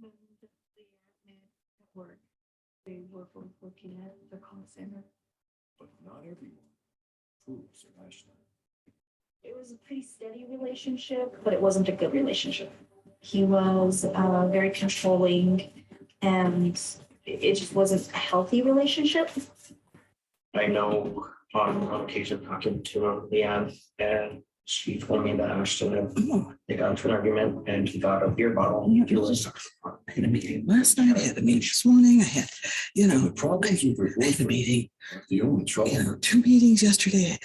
At work, they were both working at the call center. But not everyone proves irrational. It was a pretty steady relationship, but it wasn't a good relationship. He was very controlling, and it just wasn't a healthy relationship. I know on occasion talking to Leanne, and she told me that Ashton they got into an argument and he got a beer bottle. I had a meeting last night, I had a meeting this morning, I had, you And know, the problems with her I had a boyfriend, meeting, the only trouble. you know, 2 meetings yesterday.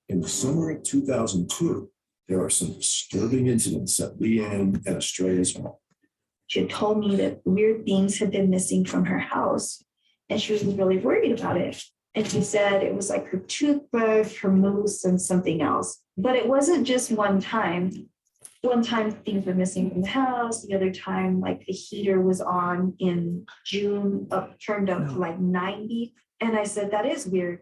In the summer of 2002, there are some disturbing incidents at Leanne and Estrella's home. She had told me that weird things had been missing from her house, and she was really worried about it. And she said it was like her toothbrush, her mousse, and something else. But it wasn't just one time. One time things were missing from the house. The other time, like the heater was on in June, turned up to like 90. And I said, that is weird.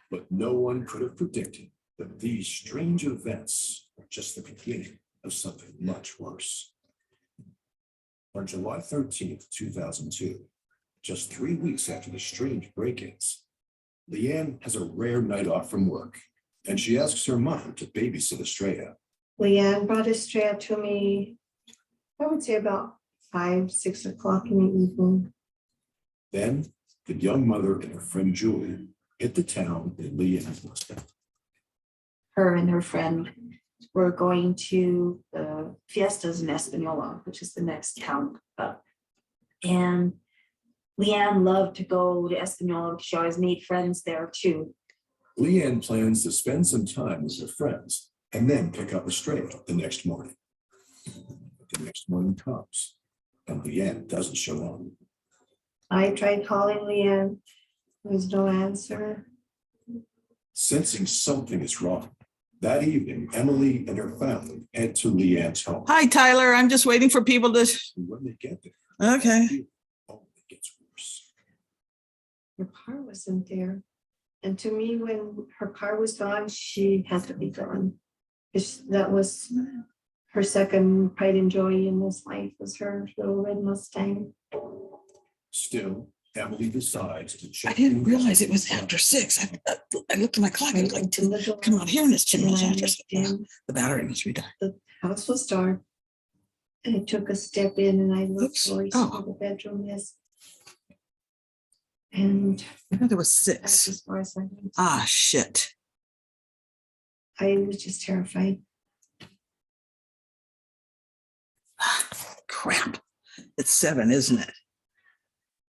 But no one could have predicted that these strange events are just the beginning of something much worse. On July 13th, 2002, just 3 weeks after the strange break-ins, Leanne has a rare night off from work, and she asks her mom to babysit Estrella. Leanne brought Estrella to me, I would say about 5, 6 o'clock in the evening. Then the young mother and her friend Julie hit the town that Leanne was in. Her and her friend were going to the Fiestas in Espanola, which is the next town up. And Leanne loved to go to Espanola because she always made friends there too. Leanne plans to spend some time with her friends and then pick up Estrella the next morning. But the next morning comes, and Leanne doesn't show up. I tried calling Leanne, there was no answer. Sensing something is wrong, that evening, Emily and her family head to Leanne's home. Hi, Tyler, I'm just waiting for people to, And when they get there, okay. it only gets worse. Her car wasn't there. And to me, when her car was gone, she had to be gone. That was her second pride and joy in this life, was her little red Mustang. Still, Emily decides to I check. didn't realize it was after 6. I looked at my clock, it was like, come on, here in this 10 minutes after 6. The battery must be done. The house was dark. And I took a step in and I looked Oops. where Oh. the bedroom is. And I thought it was that's 6. as far as I went. Ah, shit. I was just terrified. Crap. It's 7, isn't it?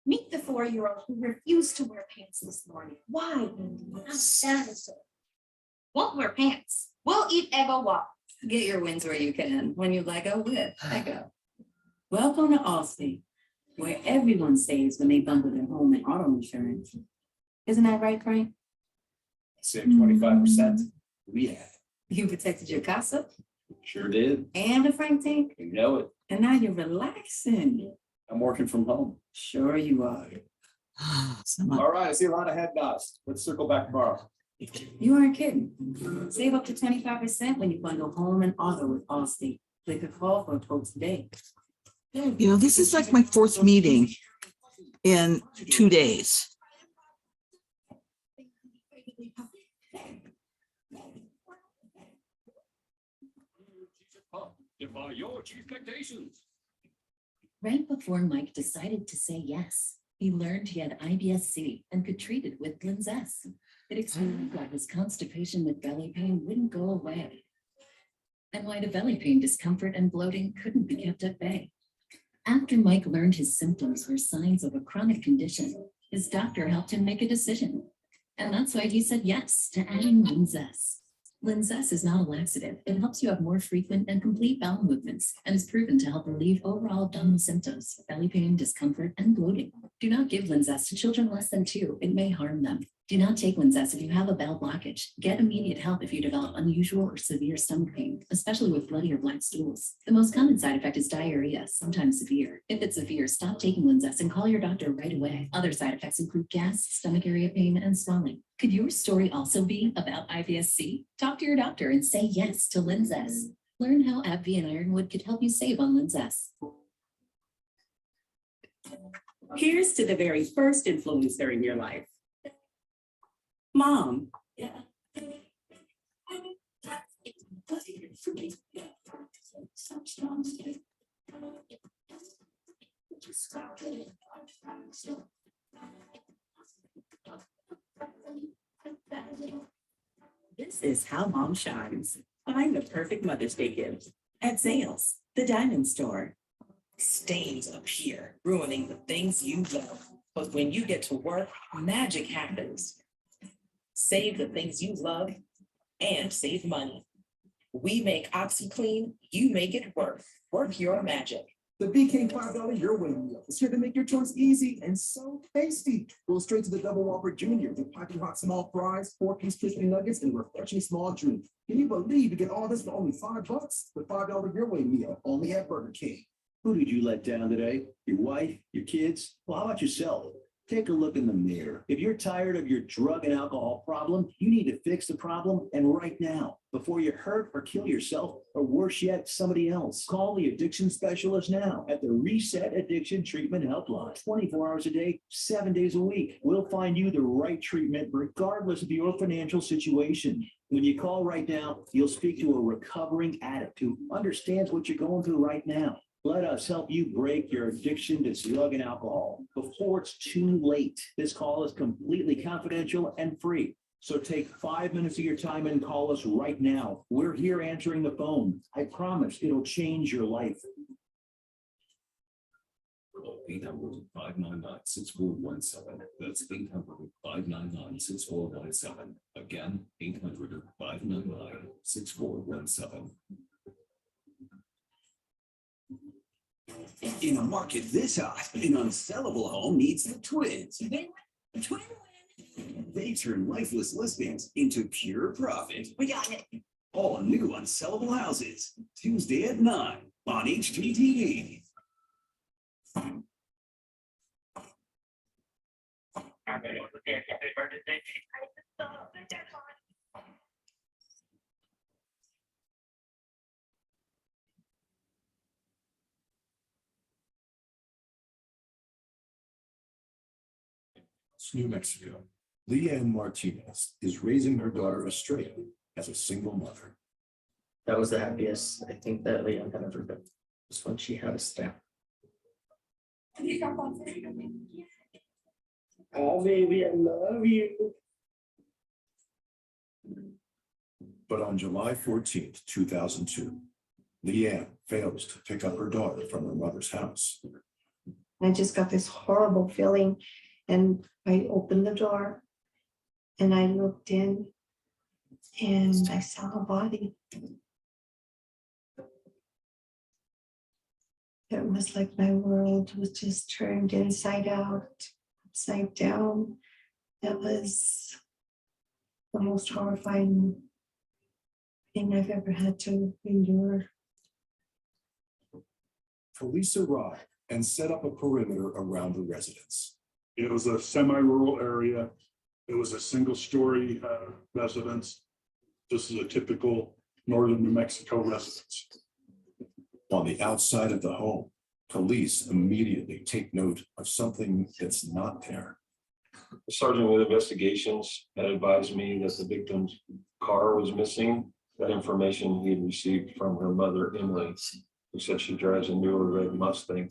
Meet the 4-year-old who refused to wear pants this morning. Why, Andy? I'm sad as so. Won't wear pants. We'll eat Eggo walk. Get your wins where you can when you Lego with Eggo. Welcome to Allstate, where everyone saves when they bundle their home and auto insurance. Isn't that right, Frank? Save 25%. Yeah. You protected your casa Sure did. and the Frank tank, You know it. and now you're relaxing. I'm working from home. Sure you are. Someone- All right, I see a lot of head nods. Let's circle back tomorrow. You aren't kidding. Save up to 25% when you bundle home and auto with Allstate. Click a call for a quote today. You know, this is like my 4th meeting in 2 days. Defy your expectations. Right before Mike decided to say yes, he learned he had IBS-C and could treat it with Linzess. It explained why his constipation with belly pain wouldn't go away, and why the belly pain, discomfort, and bloating couldn't be kept at bay. After Mike learned his symptoms were signs of a chronic condition, his doctor helped him make a decision. And that's why he said yes to adding Linzess. Linzess is not a laxative. It helps you have more frequent and complete bowel movements and is proven to help relieve overall abdominal symptoms, belly pain, discomfort, and bloating. Do not give Linzess to children less than 2. It may harm them. Do not take Linzess if you have a bowel blockage. Get immediate help if you develop unusual or severe stomach pain, especially with bloody or black stools. The most common side effect is diarrhea, sometimes severe. If it's severe, stop taking Linzess and call your doctor right away. Other side effects include gas, stomach area pain, and swelling. Could your story also be about IBS-C? Talk to your doctor and say yes to Linzess. Learn how AbbVie and Ironwood could help you save on Linzess. Here's to the very first influencer in your life. Mom. This is how mom shines. Find the perfect Mother's Day gift at Zales, the diamond store. Stains appear, ruining the things you love. But when you get to work, magic happens. Save the things you love and save money. We make OxyClean, you make it work. Work your magic. The BK $5 Your Way meal is here to make your choice easy and so tasty. Go straight to the Double Whopper Junior with piping hot small fries, 4-piece crispy nuggets, and refreshing small drink. Can you believe you get all this for only $5? The $5 Your Way meal, only at Burger King. Who did you let down today? Your wife? Your kids? Well, how about yourself? Take a look in the mirror. If you're tired of your drug and alcohol problem, you need to fix the problem, and right now, before you hurt or kill yourself, or worse yet, somebody else. Call the addiction specialist now at the Reset Addiction Treatment Helpline. 24 hours a day, 7 days a week. We'll find you the right treatment regardless of your financial situation. When you call right now, you'll speak to a recovering addict who understands what you're going through right now. Let us help you break your addiction to drug and alcohol before it's too late. This call is completely confidential and free. So take 5 minutes of your time and call us right now. We're here answering the phone. I promise it'll change your life. Call 800-599-6417. That's 800-599-6417. Again, 800-599-6417. In a market this hot, an unsellable home needs the twins. Twin They turn lifeless listings into pure profit. We got it. All new unsellable houses, Tuesday at 9 on HGTV. New Mexico. Leanne Martinez is raising her daughter Estrella as a single mother. That was the happiest I think that Leanne had ever been. Was when she had a step. Oh, baby, I love you. But on July 14th, 2002, Leanne fails to pick up her daughter from her mother's house. I just got this horrible feeling, and I opened the door and I looked in and I saw a body. It was like my world was just turned inside out, upside down. That was the most horrifying thing I've ever had to endure. Police arrived and set up a perimeter around the residence. It was a semi-rural area. It was a single-story residence. This is a typical northern New Mexico residence. On the outside of the home, police immediately take note of something that's not there. The sergeant with investigations had advised me that the victim's car was missing. That information he had received from her mother, Emily, who said she drives a newer red Mustang.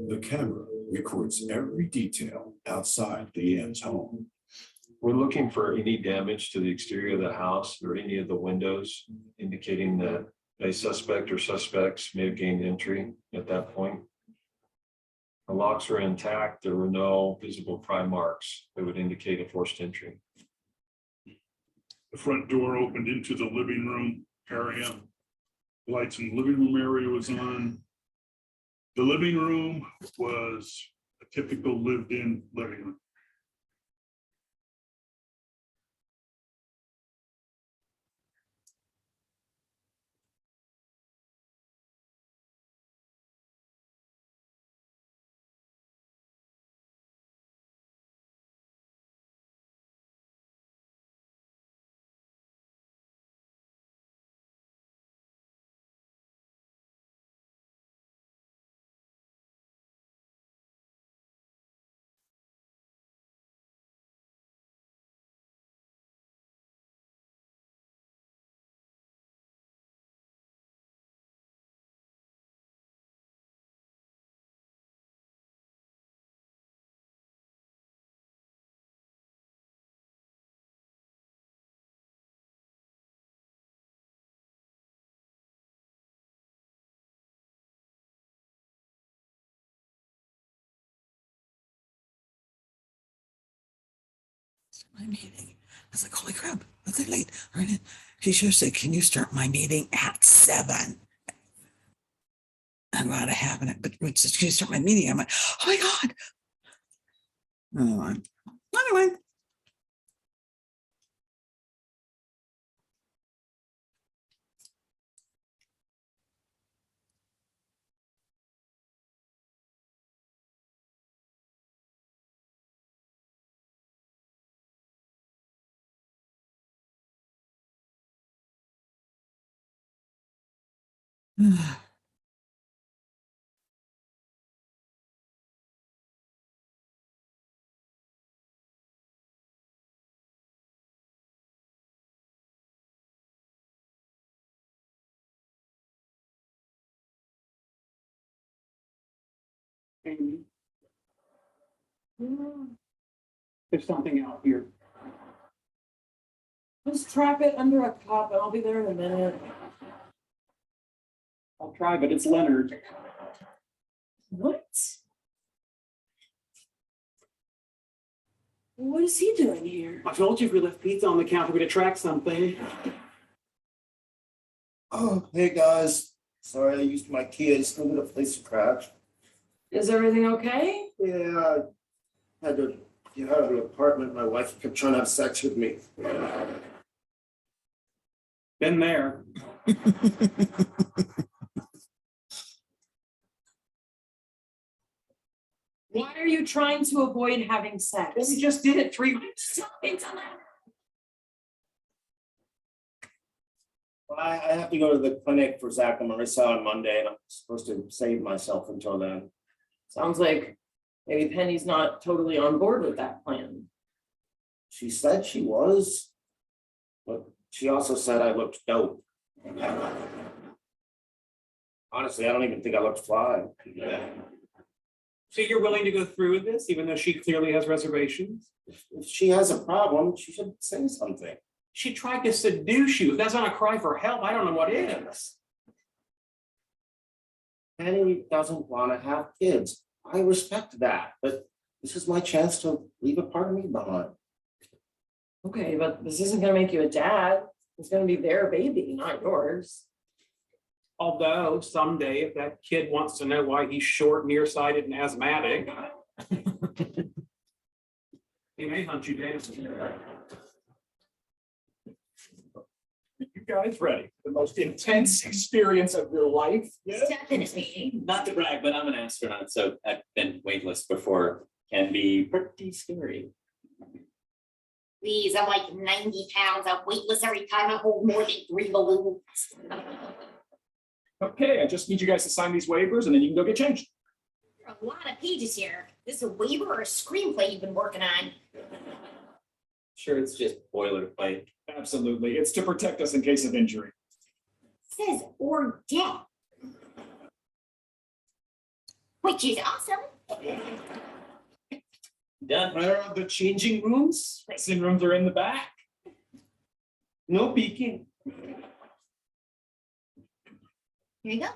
The camera records every detail outside Leanne's home. We're looking for any damage to the exterior of the house or any of the windows, indicating that a suspect or suspects may have gained entry at that point. The locks were intact. There were no visible pry marks that would indicate a forced entry. The front door opened into the living room area. Lights in the living room area was on. The living room was a typical lived-in living room. My meeting. I was like, holy crap, are they late? All right. She should have said, can you start my meeting at 7? I'm glad I haven't, but when she said, can you start my meeting? I'm like, oh my God. Oh, anyway. There's something out here. Just trap it under a cup and I'll be there in a minute. I'll try, but it's Leonard. What? What is he doing here? I told you if we left pizza on the counter, we'd attract something. Oh, hey guys. Sorry I used my key. I just needed a place to crash. Is everything okay? Yeah, I had to get out of the apartment. My wife kept trying to have sex with me. Been there. Why are you trying to avoid having sex? Well, we just did it 3 weeks. I have to go to the clinic for Zach and Marissa on Monday, and I'm supposed to save myself until then. Sounds like maybe Penny's not totally on board with that plan. She said she was, but she also said I looked dope. Honestly, I don't even think I looked fly. So you're willing to go through with this, even though she clearly has reservations? If she has a problem, she should say something. She tried to seduce you. If that's not a cry for help, I don't know what is. Penny doesn't want to have kids. I respect that, but this is my chance to leave a part of me behind. Okay, but this isn't gonna make you a dad. It's gonna be their baby, not yours. Although someday, if that kid wants to know why he's short, nearsighted, and asthmatic, he may hunt you down. You guys ready? The most intense experience of your life? Definitely. Not to brag, but I'm an astronaut, so I've been weightless before. Can be pretty scary. Please, I'm like 90 pounds. I'm weightless every time I hold more than 3 balloons. Okay, I just need you guys to sign these waivers and then you can go get changed. There are a lot of pages here. This is a waiver or a screenplay you've been working on. Sure, it's just boilerplate. Absolutely. It's to protect us in case of injury. It says or death. Which is awesome. Done. Where are the changing rooms? Dressing rooms are in the back. No peeking. Here you go.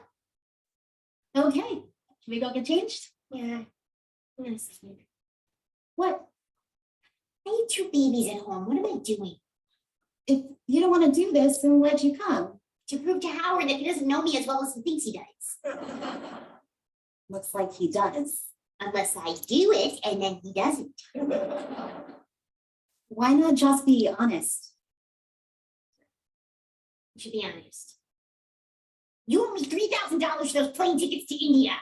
Okay, can we go get changed? Yeah. Yes. What? I need 2 babies at home. What am I doing? If you don't want to do this, then why'd you come? To prove to Howard that he doesn't know me as well as he thinks he does. Looks like he does. Unless I do it and then he doesn't. Why not just be honest? You should be honest. You owe me $3,000 for those plane tickets to India.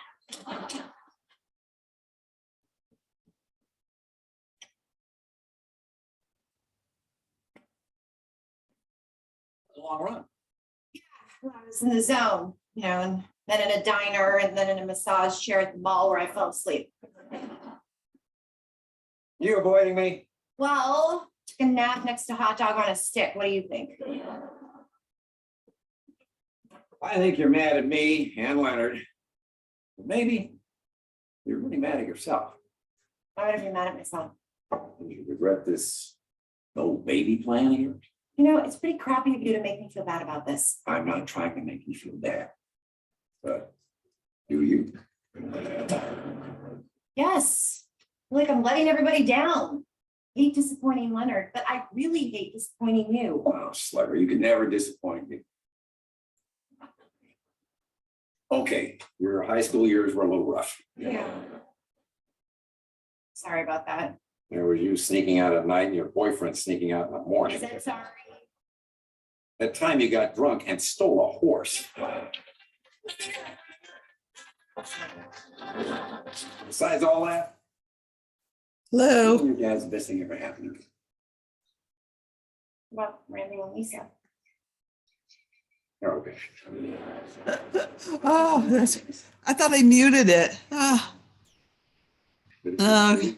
Long run. I was in the zone, and then in a diner and then in a massage chair at the mall where I fell asleep. You avoiding me? Well, took a nap next to hot dog on a stick. What do you think? I think you're mad at me and Leonard. But maybe you're really mad at yourself. Why would I be mad at myself? You regret this no baby plan here? It's pretty crappy of you to make me feel bad about this. I'm not trying to make you feel bad. But do you? Yes, like I'm letting everybody down. hate disappointing Leonard, but I really hate disappointing you. Oh, Slugger, you can never disappoint me. Okay, your high school years were a little rough. Yeah. Sorry about that. There was you sneaking out at night and your boyfriend sneaking out in the morning. Is that sorry? That time you got drunk and stole a horse. Besides all that, Hello. your dad's the best thing ever happened to me. About Randy and Lisa. They're okay. Oh, I thought I muted it. Ah. Okay.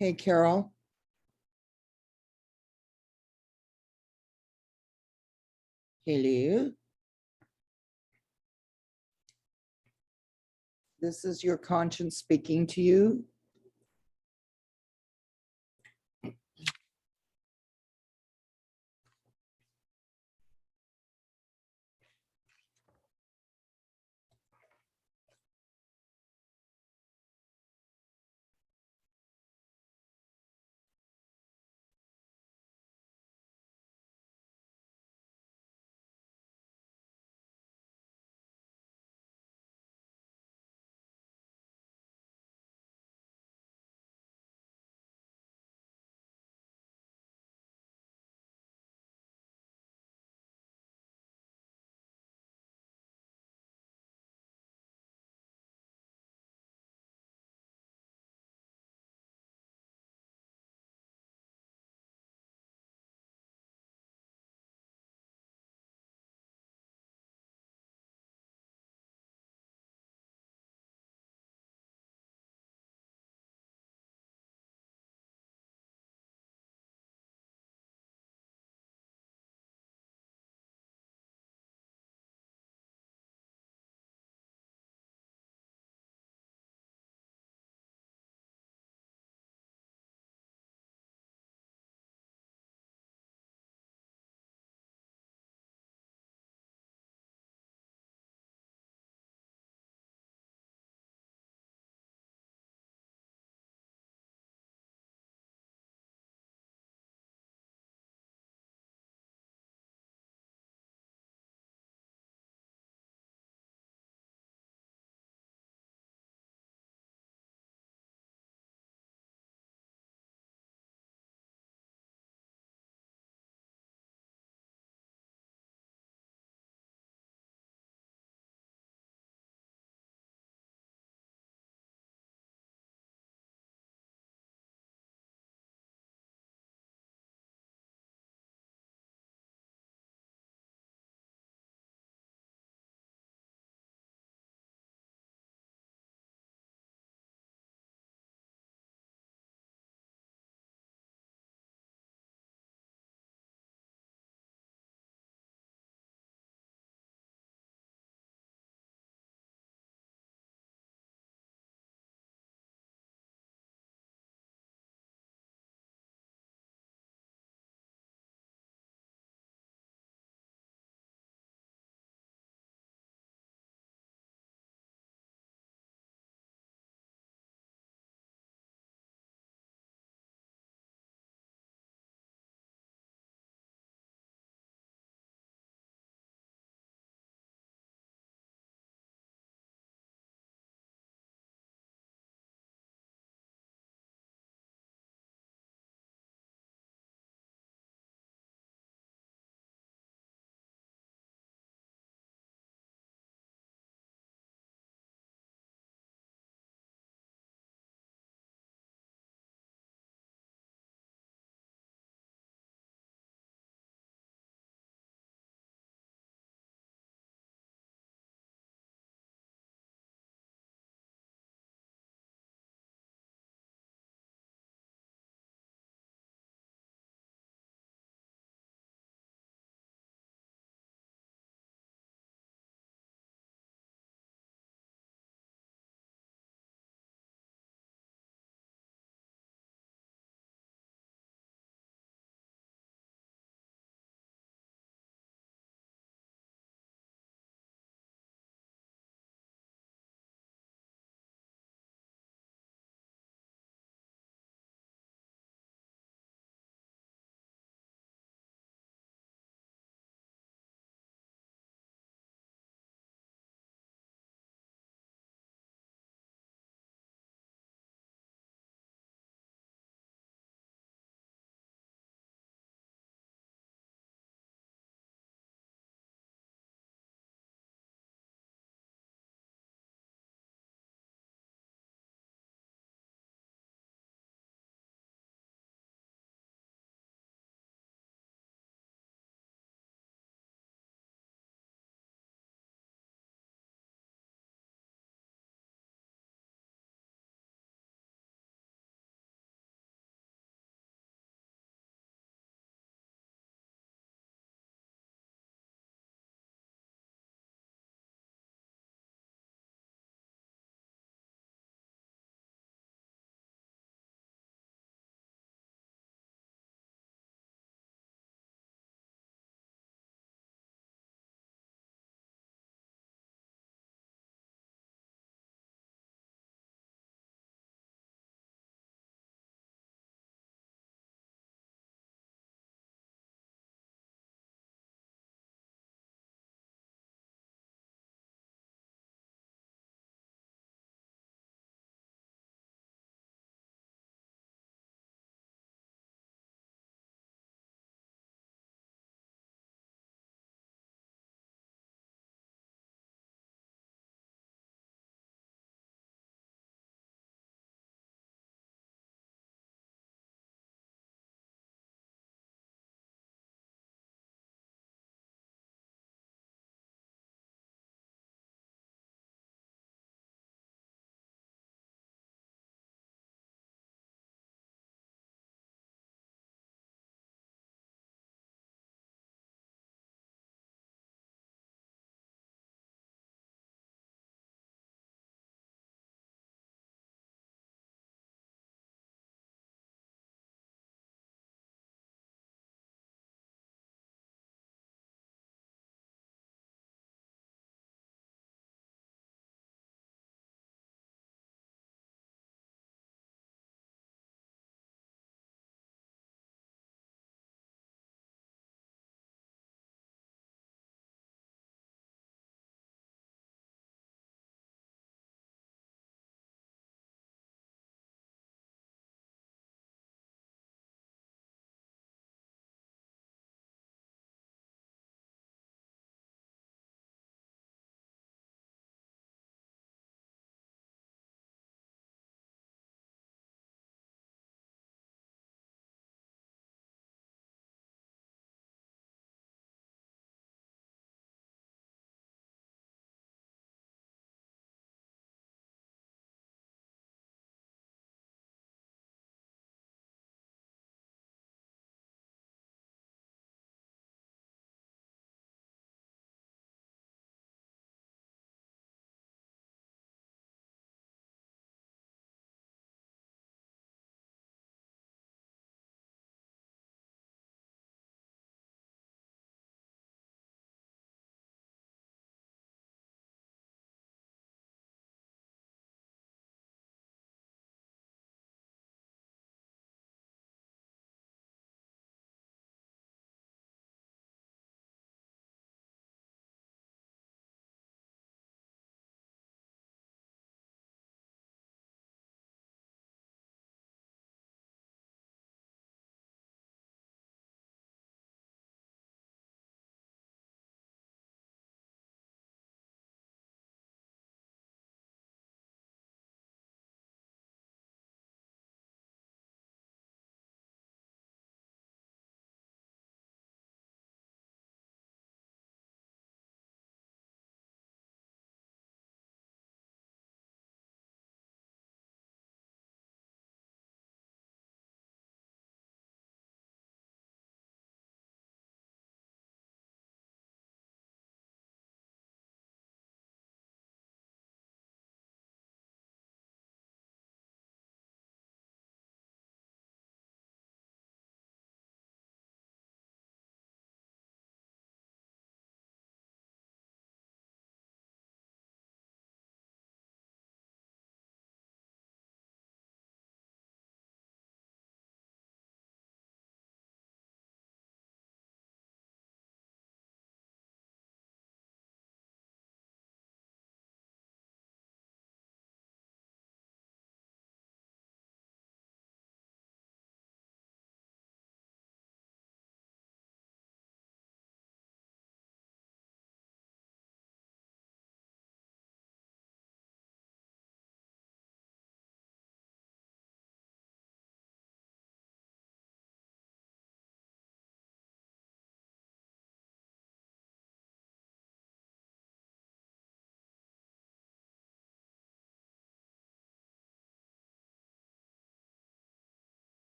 Hey, Carol. Hello. This is your conscience speaking to you.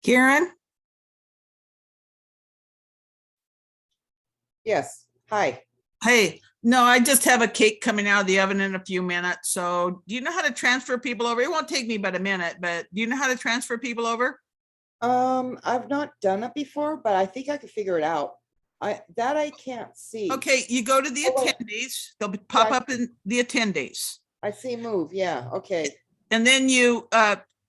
Karen? Yes, hi. Hey, no, I just have a cake coming out of the oven in a few minutes. So do you know how to transfer people over? It won't take me but a minute, but do you know how to transfer people over? I've not done it before, but I think I could figure it out. I can't see. Okay, you go to the Oh, wait. attendees, they'll pop Yeah. up in the attendees. I see move, yeah, okay. And then you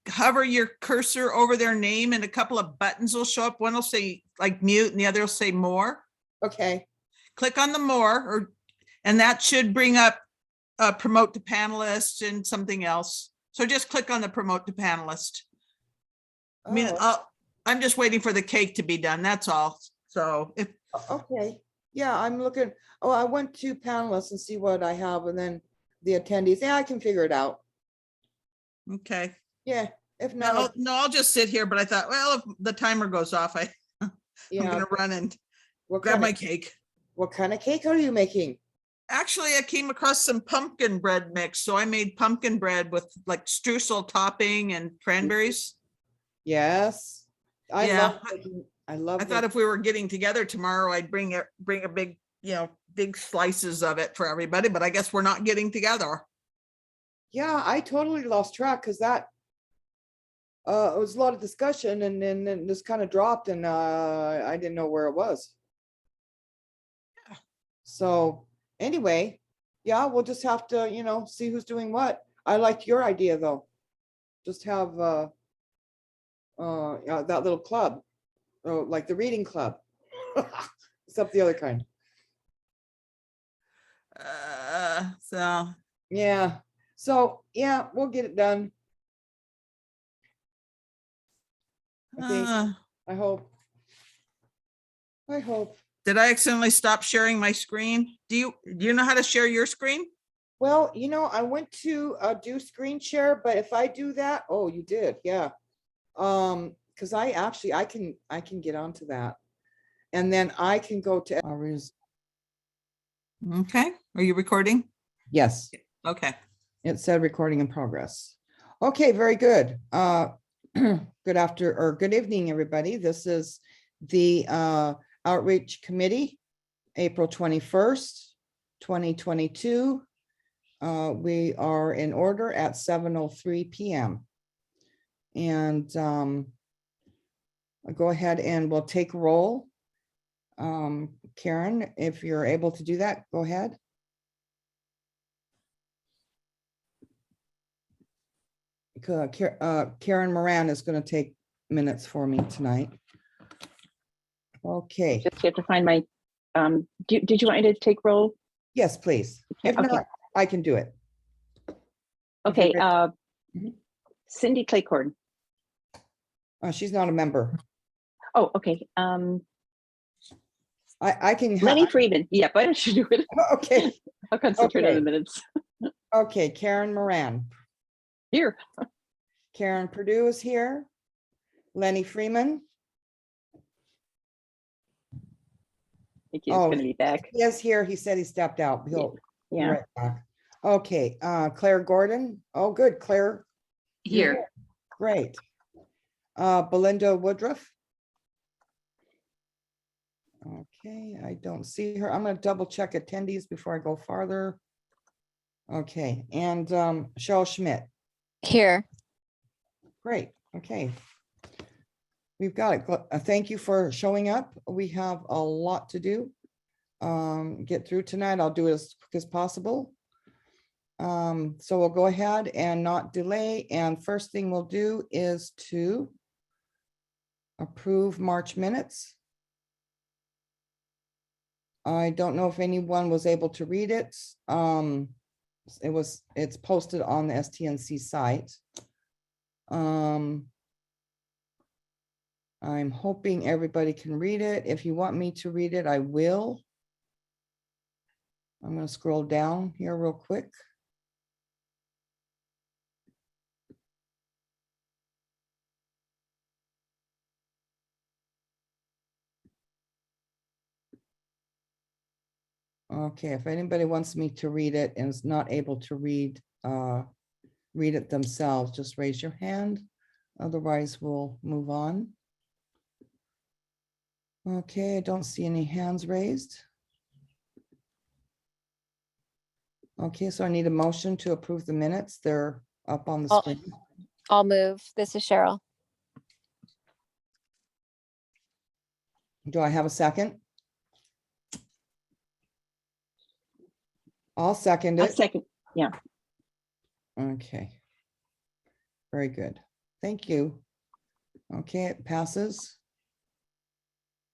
hover your cursor over their name and a couple of buttons will show up. One will say like mute and the other will say more. Okay, Click on the more and that should bring up promote to panelists and something else. So just click on the promote to panelist. I mean, oh, I'm just waiting for the cake to be done. That's all. So if okay, yeah, I'm looking, oh, I went to panelists and see what I have and then the attendees, yeah, I can figure it out. okay. Yeah, if No, not, I'll just sit here, but I thought, well, if the timer goes off, I'm yeah. gonna run and What grab kind my of, cake. what kind of cake are you making? Actually, I came across some pumpkin bread mix, so I made pumpkin bread with like streusel topping and cranberries. Yes. I Yeah, love, making- I love. I thought if we were getting together tomorrow, I'd bring a big, big slices of it for everybody, but I guess we're not getting together. Yeah, I totally lost track because that it was a lot of discussion and then this kind of dropped and I didn't know where it was. So anyway, yeah, we'll just have to, see who's doing what. I liked your idea though. Just have yeah, that little club, like the reading club, except the other kind. So Yeah. So yeah, we'll get it done. I think. I hope. I hope. did I accidentally stop sharing my screen? Do you know how to share your screen? Well, I went to do screen share, but if I do that, oh, you did, yeah. Because I can get onto that. And then I can go to. Okay, are you recording? Yes, Okay. it said recording in progress. Okay, very good. Good evening, everybody. This is the Outreach Committee, April 21st, 2022. We are in order at 7:03 p.m. And I'll go ahead and we'll take roll. Karen, if you're able to do that, go ahead. Karen Moran is going to take minutes for me tonight. Okay. Just have to find my, did you want me to take roll? Yes, please. If Okay. not, I can do it. Okay, Mhm. Cindy Claycorn. She's not a member. Oh, okay. I can. Lenny Friedman. Yeah, why don't you do it? Okay. I'll concentrate on Okay. the minutes. Okay, Karen Moran. Here. Karen Purdue is here. Lenny Freeman. I think he's Oh, gonna be back. He is here. He said he stepped out. He'll be Yeah. right back. Okay, Claire Gordon. Oh, good, Claire. you're Here. Great. Belinda Woodruff. Okay, I don't see her. I'm gonna double check attendees before I go farther. Okay, and Cheryl Schmidt. Here. Great, okay. We've got it. Thank you for showing up. We have a lot to do. Get through tonight. I'll do it as quick as possible. So we'll go ahead and not delay. And first thing we'll do is to approve March minutes. I don't know if anyone was able to read it. It's posted on the STNC site. I'm hoping everybody can read it. If you want me to read it, I will. I'm going to scroll down here real quick. Okay, if anybody wants me to read it and is not able to read it themselves, just raise your hand. Otherwise, we'll move on. Okay, I don't see any hands raised. Okay, so I need a motion to approve the minutes. They're up on the I'll- screen. I'll move. This is Cheryl. Do I have a second? I'll second A it. second, yeah. Okay. Very good. Thank you. Okay, it passes.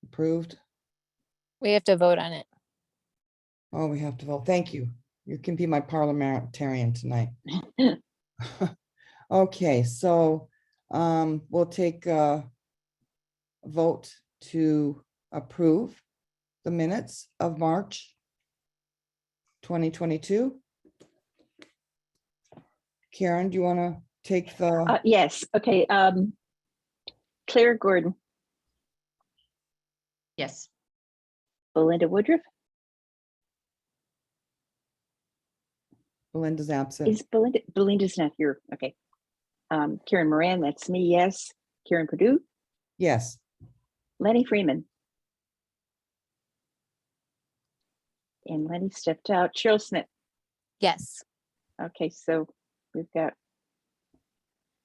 Approved. We have to vote on it. Oh, we have to vote. Thank you. You can be my parliamentarian tonight. Okay, so we'll take a vote to approve the minutes of March 2022. Karen, do you want to take the? Yes, okay. Claire Gordon, Yes. Belinda Woodruff, Belinda's absent. is Belinda's not here, okay. Karen Moran, that's me, yes. Karen Purdue, Yes. Lenny Freeman. And Lenny stepped out. Cheryl Smith. Yes. Okay, so we've got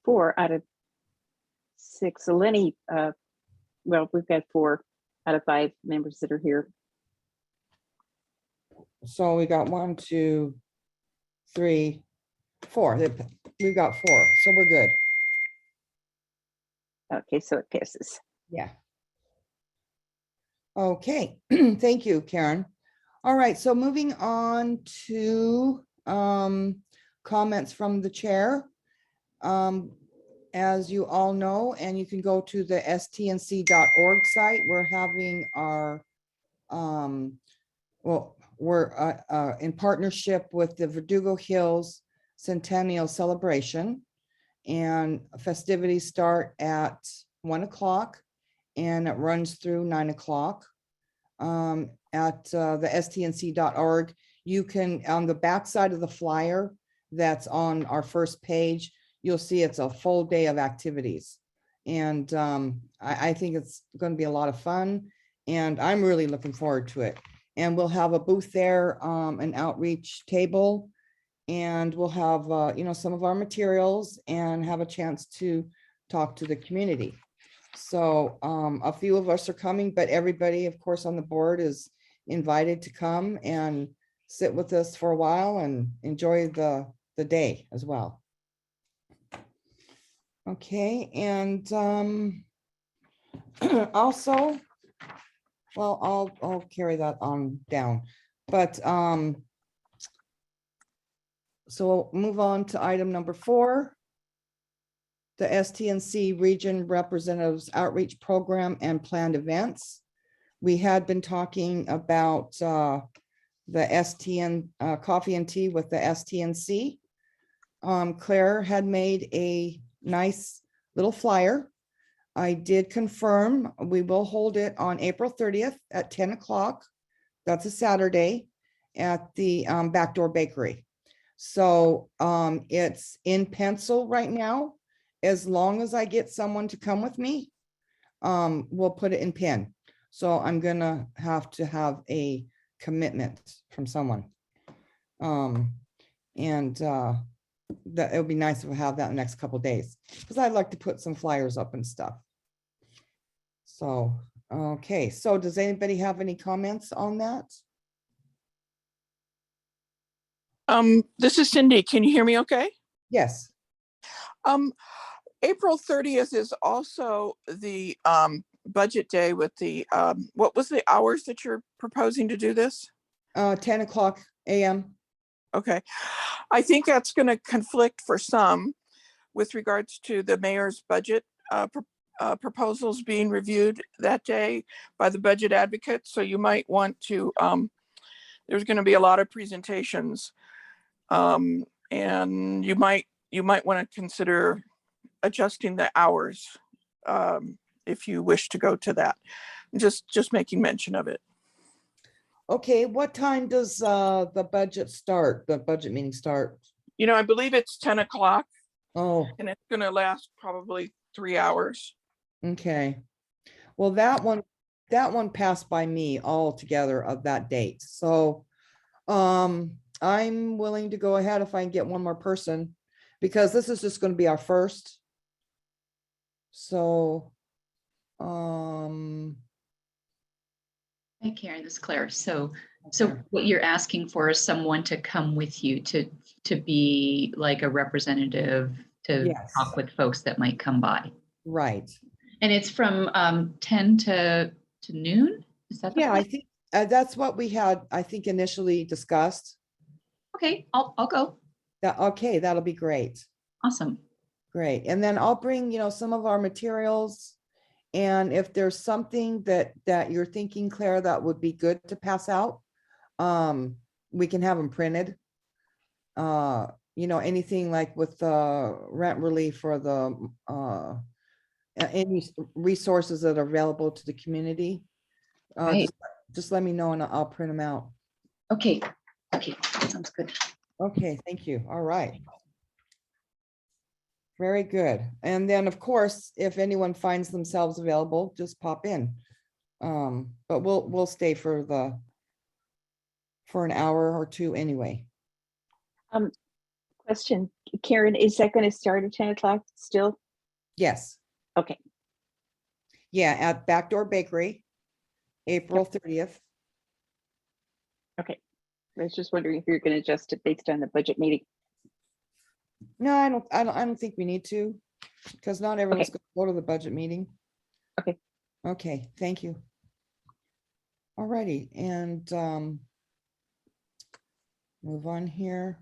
4 out of 6. So Lenny, well, we've got 4 out of 5 members that are here. So we got 1, 2, 3, 4. We've got 4, so we're good. Okay, so it passes. Yeah. Okay, thank you, Karen. All right, so moving on to comments from the chair. As you all know, and you can go to the stnc.org site, we're having our, well, we're in partnership with the Verdugo Hills Centennial Celebration, and festivities start at 1 o'clock and it runs through 9 o'clock. At the stnc.org, you can, on the back side of the flyer that's on our first page, you'll see it's a full day of activities. And I think it's going to be a lot of fun, and I'm really looking forward to it. And we'll have a booth there, an outreach table, and we'll have, you know, some of our materials and have a chance to talk to the community. So a few of us are coming, but everybody, of course, on the board is invited to come and sit with us for a while and enjoy the day as well. Okay, and also, well, I'll carry that on down, but so we'll move on to item number 4. The STNC Region Representatives Outreach Program and planned events. We had been talking about the STN coffee and tea with the STNC. Claire had made a nice little flyer. I did confirm we will hold it on April 30th at 10 o'clock. That's a Saturday at the Backdoor Bakery. So it's in pencil right now. As long as I get someone to come with me, we'll put it in pen. So I'm gonna have to have a commitment from someone. That it would be nice if we have that in the next couple of days, because I'd like to put some flyers up and stuff. So, okay, so does anybody have any comments on that? This is Cindy. Can you hear me okay? Yes. April 30th is also the budget day with the what was the hours that you're proposing to do this? 10 o'clock a.m. Okay. I think that's going to conflict for some with regards to the mayor's budget proposals being reviewed that day by the budget advocate. So you might want to, there's going to be a lot of presentations, and you might want to consider adjusting the hours if you wish to go to that. Just making mention of it. Okay, what time does the budget meeting start? You know, I believe it's 10 o'clock. Oh. And it's going to last probably 3 hours. Okay. Well, that one that one passed by me altogether of that date. So I'm willing to go ahead if I can get one more person, because this is just going to be our first. So, Hey Karen, this is Claire. So what you're asking for is someone to come with you to be like a representative to Yes. talk with folks that might come by. Right. And it's from 10 to noon? Is that the Yeah, I plan? think that's what we had, I think, initially discussed. Okay, I'll go. Okay, that'll be great. Awesome. Great. And then I'll bring, some of our materials. And if there's something that you're thinking, Claire, that would be good to pass out, we can have them printed. Anything like with the rent relief or the any resources that are available to the community. Right. Just let me know and I'll print them out. Okay, sounds good. Okay, thank you. All right. Very good. And then, of course, if anyone finds themselves available, just pop in. But we'll stay for an hour or two anyway. Question, Karen, is that going to start at 10 o'clock still? Yes. Okay. Yeah, at Backdoor Bakery, April 30th. Okay. I was just wondering if you're going to adjust it based on the budget meeting. No, I don't think we need to, because not everyone's going to go to the budget meeting. Okay. Okay, thank you. All righty, and move on here.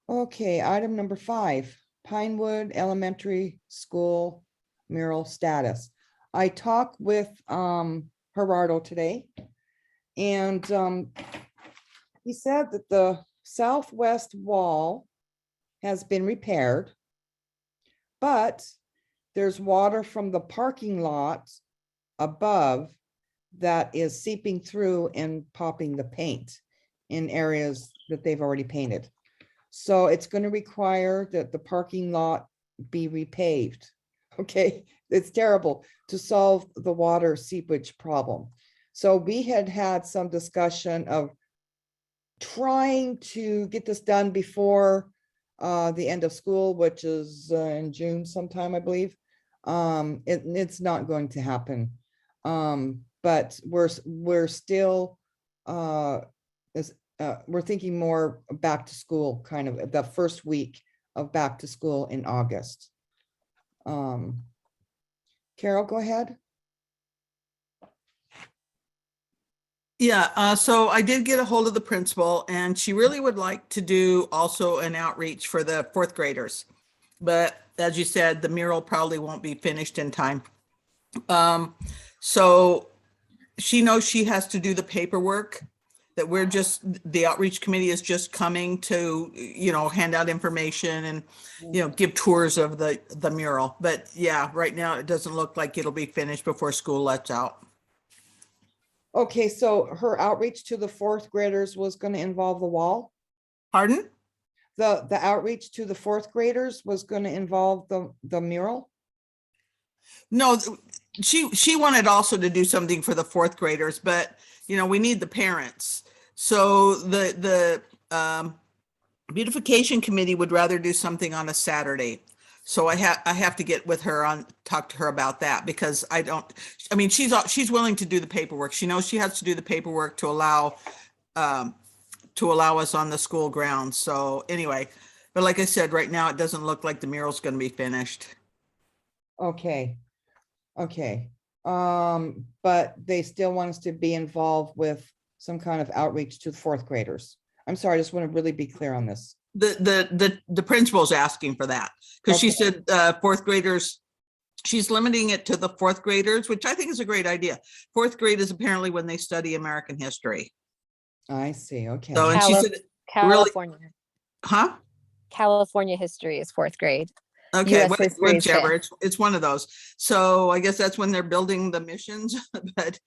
Okay, item number 5, Pinewood Elementary School mural status. I talked with Gerardo today, and he said that the southwest wall has been repaired, but there's water from the parking lot above that is seeping through and popping the paint in areas that they've already painted. So it's going to require that the parking lot be repaved. Okay, it's terrible to solve the water seepage problem. So we had some discussion of trying to get this done before the end of school, which is in June sometime, I believe. It's not going to happen. But we're still we're thinking more back to school, kind of the first week of back to school in August. Carol, go ahead. Yeah, so I did get a hold of the principal and she really would like to do also an outreach for the 4th graders. But as you said, the mural probably won't be finished in time. So she knows she has to do the paperwork, that the outreach committee is just coming to, hand out information and, give tours of the mural. But yeah, right now it doesn't look like it'll be finished before school lets out. Okay, so her outreach to the 4th graders was going to involve the wall? Pardon? The outreach to the 4th graders was going to involve the mural? No, she wanted also to do something for the 4th graders, but we need the parents. So the beautification committee would rather do something on a Saturday. So I have to get with her talk to her about that, because she's willing to do the paperwork. She knows she has to do the paperwork to allow us on the school grounds. So anyway, but like I said, right now it doesn't look like the mural's going to be finished. Okay. But they still want us to be involved with some kind of outreach to the 4th graders. I'm sorry, I just want to really be clear on this. The principal's asking for that, because she said 4th graders, she's limiting it to the 4th graders, which I think is a great idea. 4th grade is apparently when they study American history. I see. Okay. So, and she said, California. Really, huh? California history is 4th grade. Okay, US history is whichever. 5th. It's one of those. So I guess that's when they're building the missions. But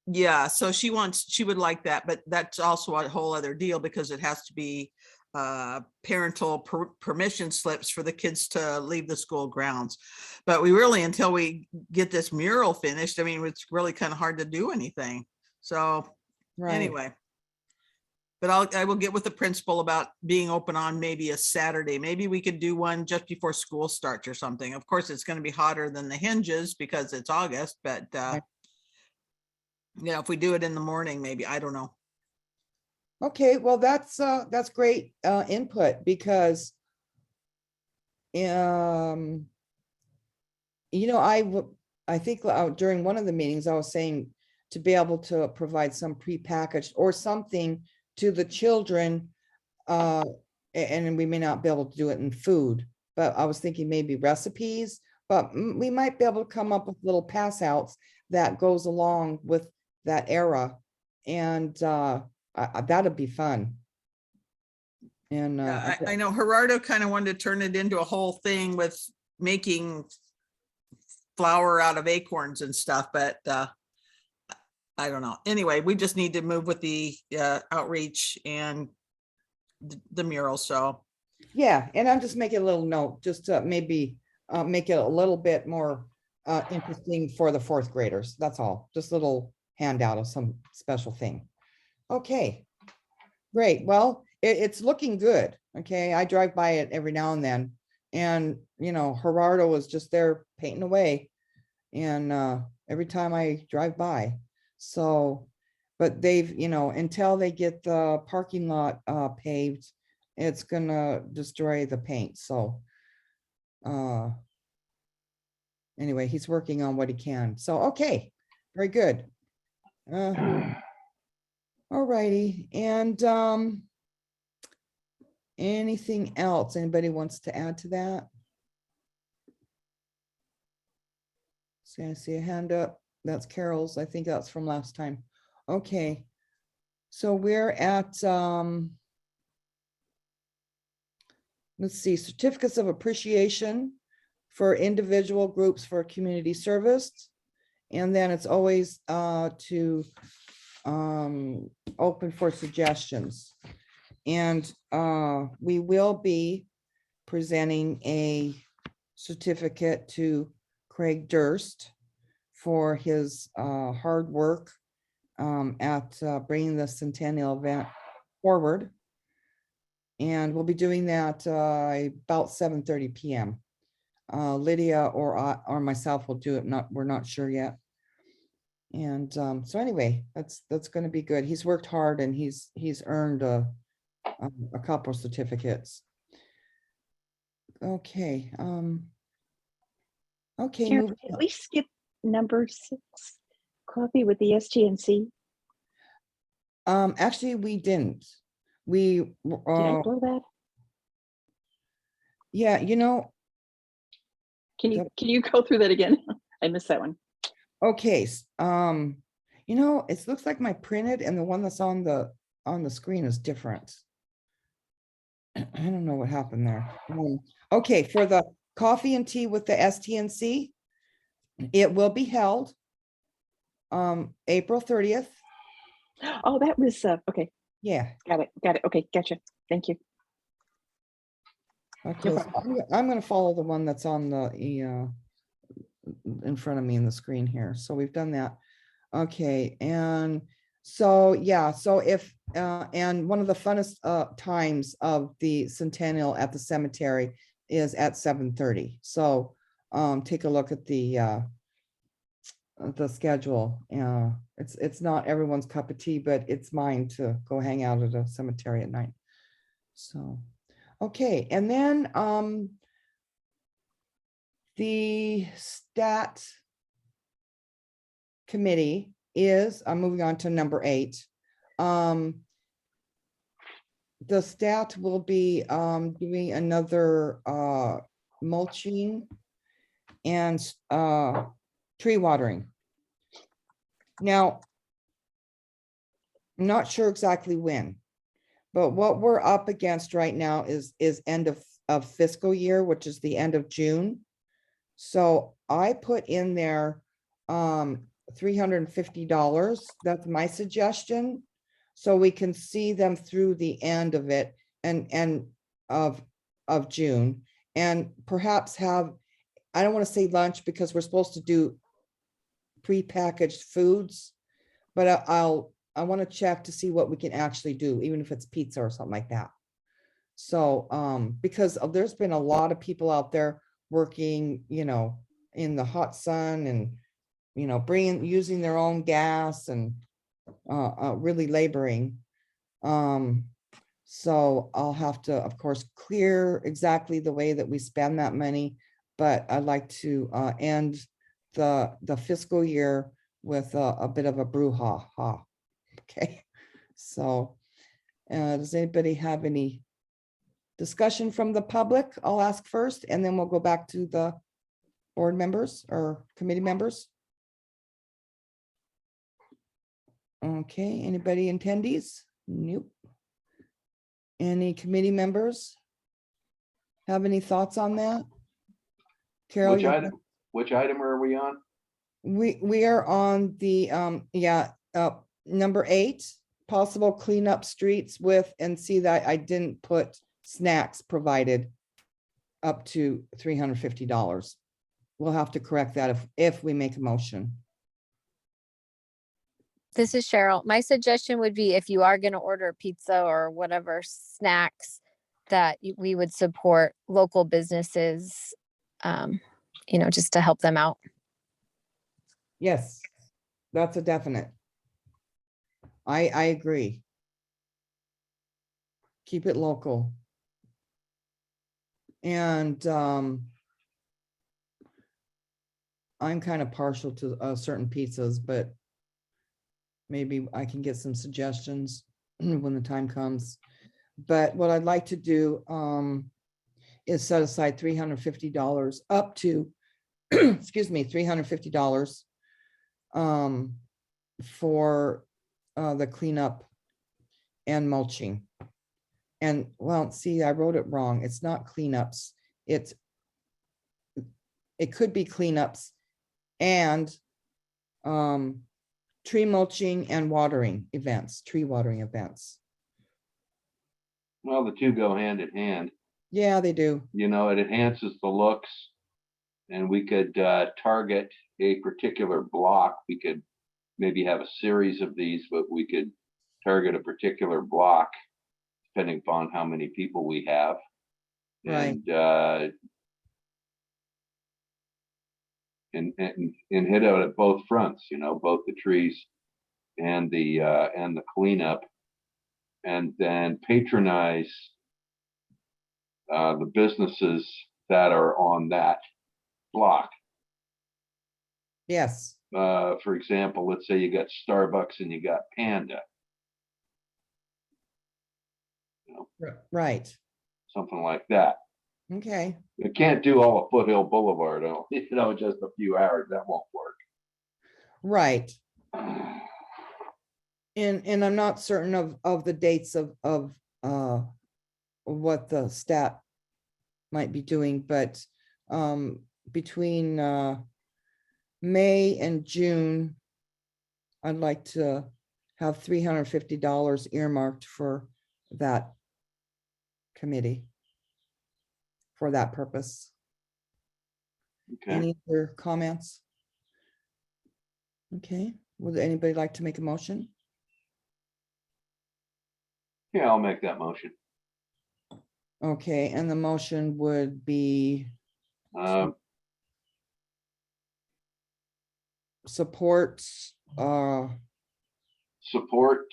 yeah, so she would like that, but that's also a whole other deal, because it has to be parental permission slips for the kids to leave the school grounds. But we really, until we get this mural finished, I mean, it's really kind of hard to do anything. So Right. anyway. But I will get with the principal about being open on maybe a Saturday. Maybe we could do one just before school starts or something. Of course, it's going to be hotter than the hinges because it's August, but you know, if we do it in the morning, maybe, I don't know. Okay, well, that's great input because you know, I think during one of the meetings, I was saying to be able to provide some prepackaged or something to the children, and we may not be able to do it in food, but I was thinking maybe recipes, but we might be able to come up with little pass outs that goes along with that era, and that'd be fun. And I know Gerardo kind of wanted to turn it into a whole thing with making flour out of acorns and stuff, but I don't know. Anyway, we just need to move with the outreach and the mural. So yeah, and I'm just making a little note, just to maybe make it a little bit more interesting for the fourth graders. That's all. Just a little handout of some special thing. Okay, great. Well, it's looking good. Okay, I drive by it every now and then, and you know, Gerardo was just there painting away, and every time I drive by. So, but they've, you know, until they get the parking lot paved, it's gonna destroy the paint. So anyway, he's working on what he can. So, okay, very good. All righty. And anything else anybody wants to add to that? See, I see a hand up. That's Carol's. I think that's from last time. Okay. So we're at, let's see, certificates of appreciation for individual groups for community service. And then it's always to open for suggestions. And we will be presenting a certificate to Craig Durst for his hard work at bringing the Centennial event forward. And we'll be doing that about 7:30 p.m. Lydia or myself will do it. We're not sure yet. And so anyway, that's going to be good. He's worked hard and he's earned a couple of certificates. Okay. Okay. Karen, moving did on. we skip number 6, coffee with the STNC? Actually, we didn't. We Did I blow that? yeah, you know. Can you go through that again? I missed that one. Okay, you know, it looks like my printed and the one that's on the screen is different. I don't know what happened there. Okay, for the coffee and tea with the STNC, it will be held April 30th. Oh, that was okay. Yeah. Got it. Okay, gotcha. Thank you. Okay, so I'm going to follow the one that's on the in front of me in the screen here. So we've done that. Okay, and so yeah, so if and one of the funnest times of the Centennial at the cemetery is at 7:30. So take a look at the schedule. It's not everyone's cup of tea, but it's mine to go hang out at a cemetery at night. So okay, and then the stat committee is, I'm moving on to number 8. The stat will be doing another mulching and tree watering. Now, I'm not sure exactly when, but what we're up against right now is end of fiscal year, which is the end of June. So I put in there $350. That's my suggestion. So we can see them through the end of it. and of June, and perhaps have, I don't want to say lunch because we're supposed to do prepackaged foods, but I want to check to see what we can actually do, even if it's pizza or something like that. So, because there's been a lot of people out there working, in the hot sun and, using their own gas and really laboring. So I'll have to, of course, clear exactly the way that we spend that money, but I'd like to end the fiscal year with a bit of a brouhaha. Okay, so does anybody have any discussion from the public? I'll ask first, and then we'll go back to the board members or committee members. Okay, anybody attendees? Nope. Any committee members have any thoughts on that? Carol, Which item are we on? we are on the number 8, possible cleanup streets with, and see that I didn't put snacks provided up to $350. We'll have to correct that if we make a motion. This is Cheryl. My suggestion would be if you are going to order pizza or whatever snacks, that we would support local businesses, just to help them out. Yes, that's a definite. I agree. Keep it local. And I'm kind of partial to certain pizzas, but maybe I can get some suggestions when the time comes. But what I'd like to do is set aside $350 up to, excuse me, $350 for the cleanup and mulching. And well, see, I wrote it wrong. It's not cleanups. It could be cleanups and tree mulching and watering events, tree watering events. Well, the two go hand in hand. Yeah, they do. It enhances the looks, and we could target a particular block. We could maybe have a series of these, but we could target a particular block depending upon how many people we have. Right. And hit out at both fronts, both the trees and the cleanup, and then patronize the businesses that are on that block. Yes. For example, let's say you got Starbucks and you got Panda. Right. Something like that. Okay. You can't do all of Foothill Boulevard, just a few hours. That won't work. Right. And I'm not certain of the dates of what the stat might be doing, but between May and June, I'd like to have $350 earmarked for that committee for that purpose. Okay. Any other comments? Okay, would anybody like to make a motion? Yeah, I'll make that motion. Okay, and the motion would be support support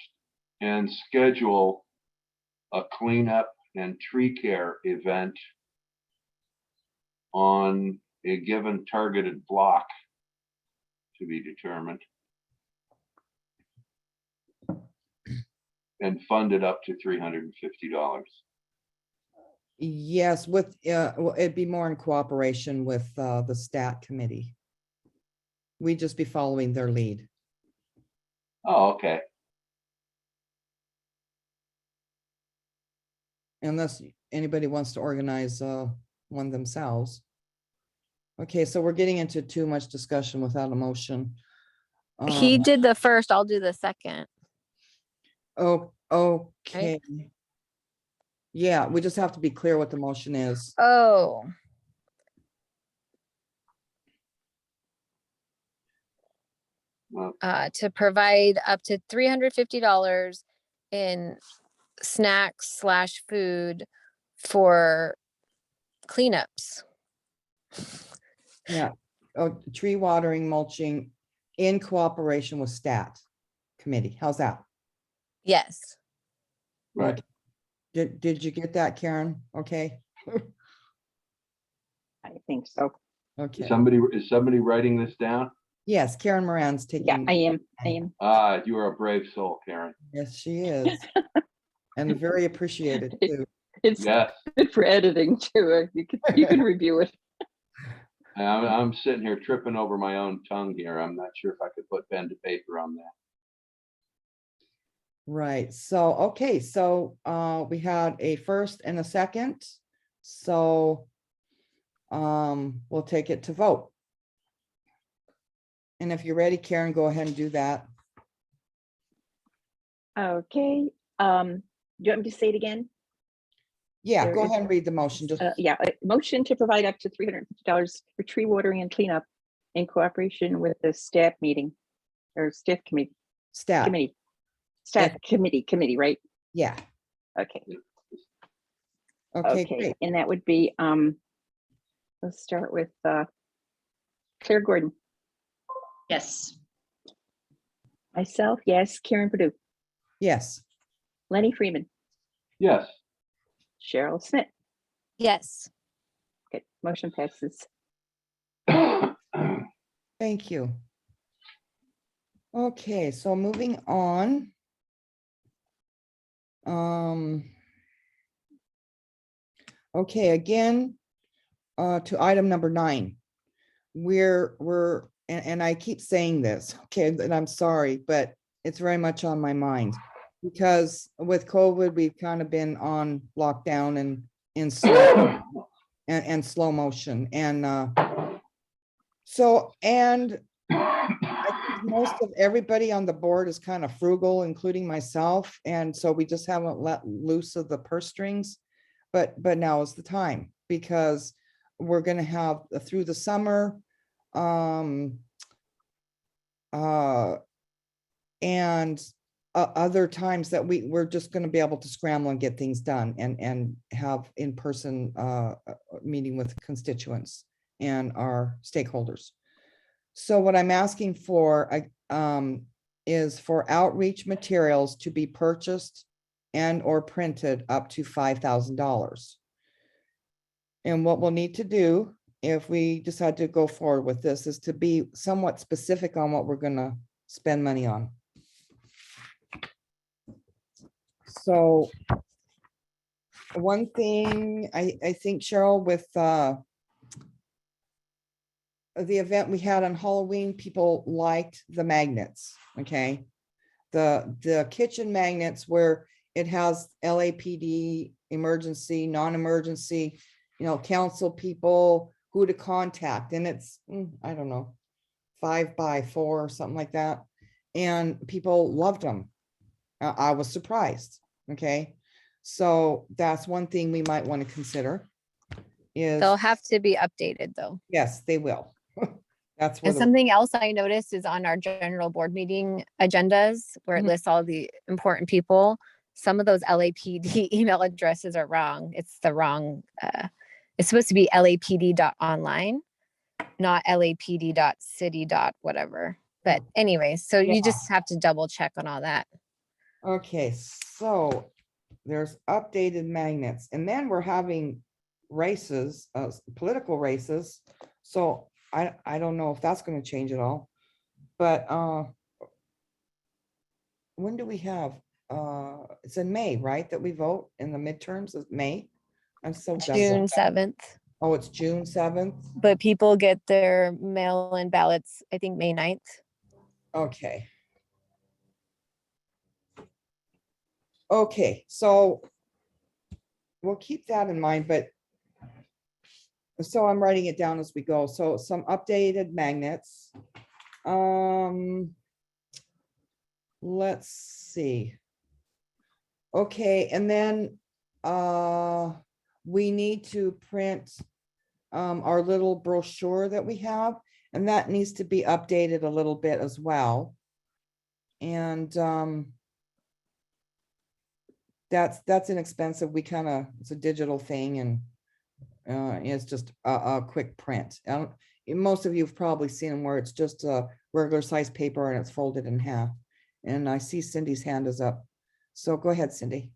and schedule a cleanup and tree care event on a given targeted block to be determined, and funded up to $350. yes, with well, it'd be more in cooperation with the stat committee. We'd just be following their lead. Oh, okay. Unless anybody wants to organize one themselves. Okay, so we're getting into too much discussion without a motion. He did the first, I'll do the second. Oh, okay. Yeah, we just have to be clear what the motion is. Oh, to provide up to $350 in snacks/food for cleanups. Yeah. Oh, tree watering, mulching in cooperation with STAT committee. How's that? Yes. Right. Did you get that, Karen? Okay. I think so. Okay. Is somebody writing this down? Yes, Karen Moran's taking. Yeah, I am. I am. Ah, you are a brave soul, Karen. Yes, she is. And very appreciated too. It's Yes. good for editing too. You can review it. I'm sitting here tripping over my own tongue here. I'm not sure if I could put pen to paper on that. Right. So, okay, so we had a first and a second. So we'll take it to vote. And if you're ready, Karen, go ahead and do that. Okay. Do you want me to say it again? Yeah, There go is- ahead and read the motion. Just Yeah, a motion to provide up to $350 for tree watering and cleanup in cooperation with the staff meeting or staff committee. stat. Committee. Staff committee, right? Yeah. Okay. Okay, Okay, great. and that would be, let's start with Claire Gordon. Yes. Myself, yes. Karen Purdue. Yes. Lenny Freeman. Yes. Cheryl Smith. Yes. Okay, motion passes. Thank you. Okay, so moving on. Okay, again, to item number 9. And I keep saying this, okay, and I'm sorry, but it's very much on my mind. Because with COVID, we've kind of been on lockdown and in slow and slow motion. And so, and I think most of everybody on the board is kind of frugal, including myself. And so we just haven't let loose of the purse strings. But now is the time, because we're going to have through the summer and other times that we're just going to be able to scramble and get things done and have in-person meeting with constituents and our stakeholders. So what I'm asking for is for outreach materials to be purchased and or printed up to $5,000. And what we'll need to do if we decide to go forward with this is to be somewhat specific on what we're going to spend money on. So one thing I think, Cheryl, with the event we had on Halloween, people liked the magnets, okay? The kitchen magnets where it has LAPD, emergency, non-emergency, council people, who to contact, and it's, I don't know, 5 by 4 or something like that. And people loved them. I was surprised, okay? So that's one thing we might want to consider is. They'll have to be updated though. Yes, they will. That's And what. something else I noticed is on our general board meeting agendas where it lists all the important people. Some of those LAPD email addresses are wrong. It's the wrong, it's supposed to be lapd.online, not lapd.city. Whatever. But anyway, so you just have to double check on all that. Okay, so there's updated magnets, and then we're having races, political races. So I don't know if that's going to change at all, but when do we have? It's in May, right? That we vote in the midterms is May. I'm so done with June that. 7th. Oh, it's June 7th. But people get their mail-in ballots, I think May 9th. Okay. Okay, so we'll keep that in mind, but so I'm writing it down as we go. So some updated magnets. Let's see. Okay, and then we need to print our little brochure that we have, and that needs to be updated a little bit as well. And that's inexpensive. We kind of, it's a digital thing, and it's just a quick print. Most of you have probably seen them where it's just a regular size paper and it's folded in half. And I see Cindy's hand is up. So go ahead, Cindy.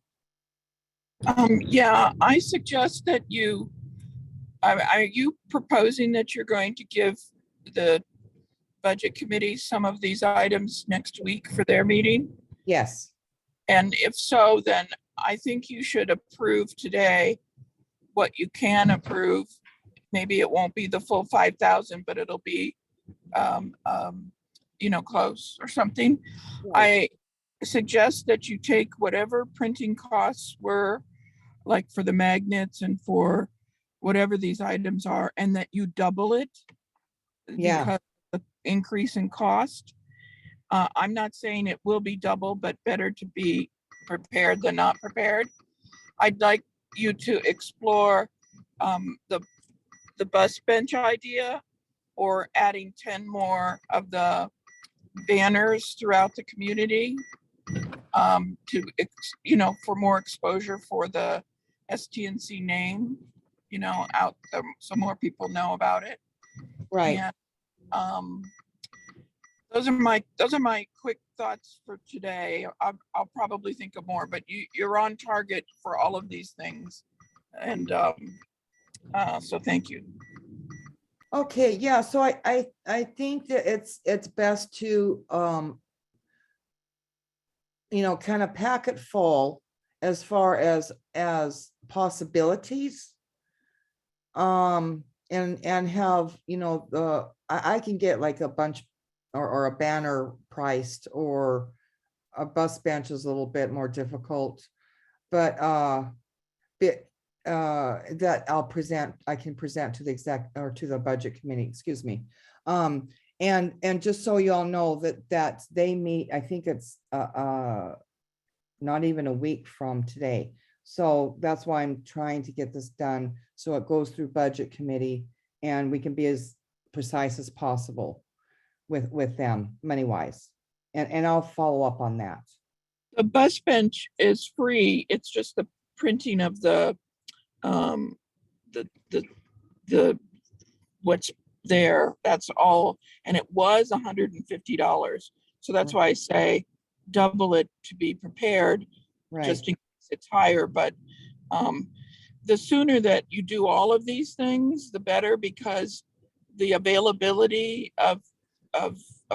Yeah, I suggest that you, are you proposing that you're going to give the budget committee some of these items next week for their meeting? Yes. And if so, then I think you should approve today what you can approve. Maybe it won't be the full 5,000, but it'll be, you know, close or something. I suggest that you take whatever printing costs were, like for the magnets and for whatever these items are, and that you double it. Yeah. Because of the increase in cost. I'm not saying it will be double, but better to be prepared than not prepared. I'd like you to explore the bus bench idea, or adding 10 more of the banners throughout the community to, you know, for more exposure for the STNC name, you know, out there, so more people know about it. Right. And those are my quick thoughts for today. I'll probably think of more, but you're on target for all of these things. And so thank you. Okay, yeah, so I think that it's best to you know, kind of pack it full as far as possibilities. And have, you know, I can get like a bunch or a banner priced, or a bus bench is a little bit more difficult, but that I can present to the exec or to the budget committee, excuse me. And just so you all know that they meet, I think it's not even a week from today. So that's why I'm trying to get this done, so it goes through budget committee and we can be as precise as possible with them money wise. And I'll follow up on that. The bus bench is free. It's just the printing of the what's there. That's all. And it was $150. So that's why I say double it to be prepared, just in case it's higher. But the sooner that you do all of these things, the better, because the availability of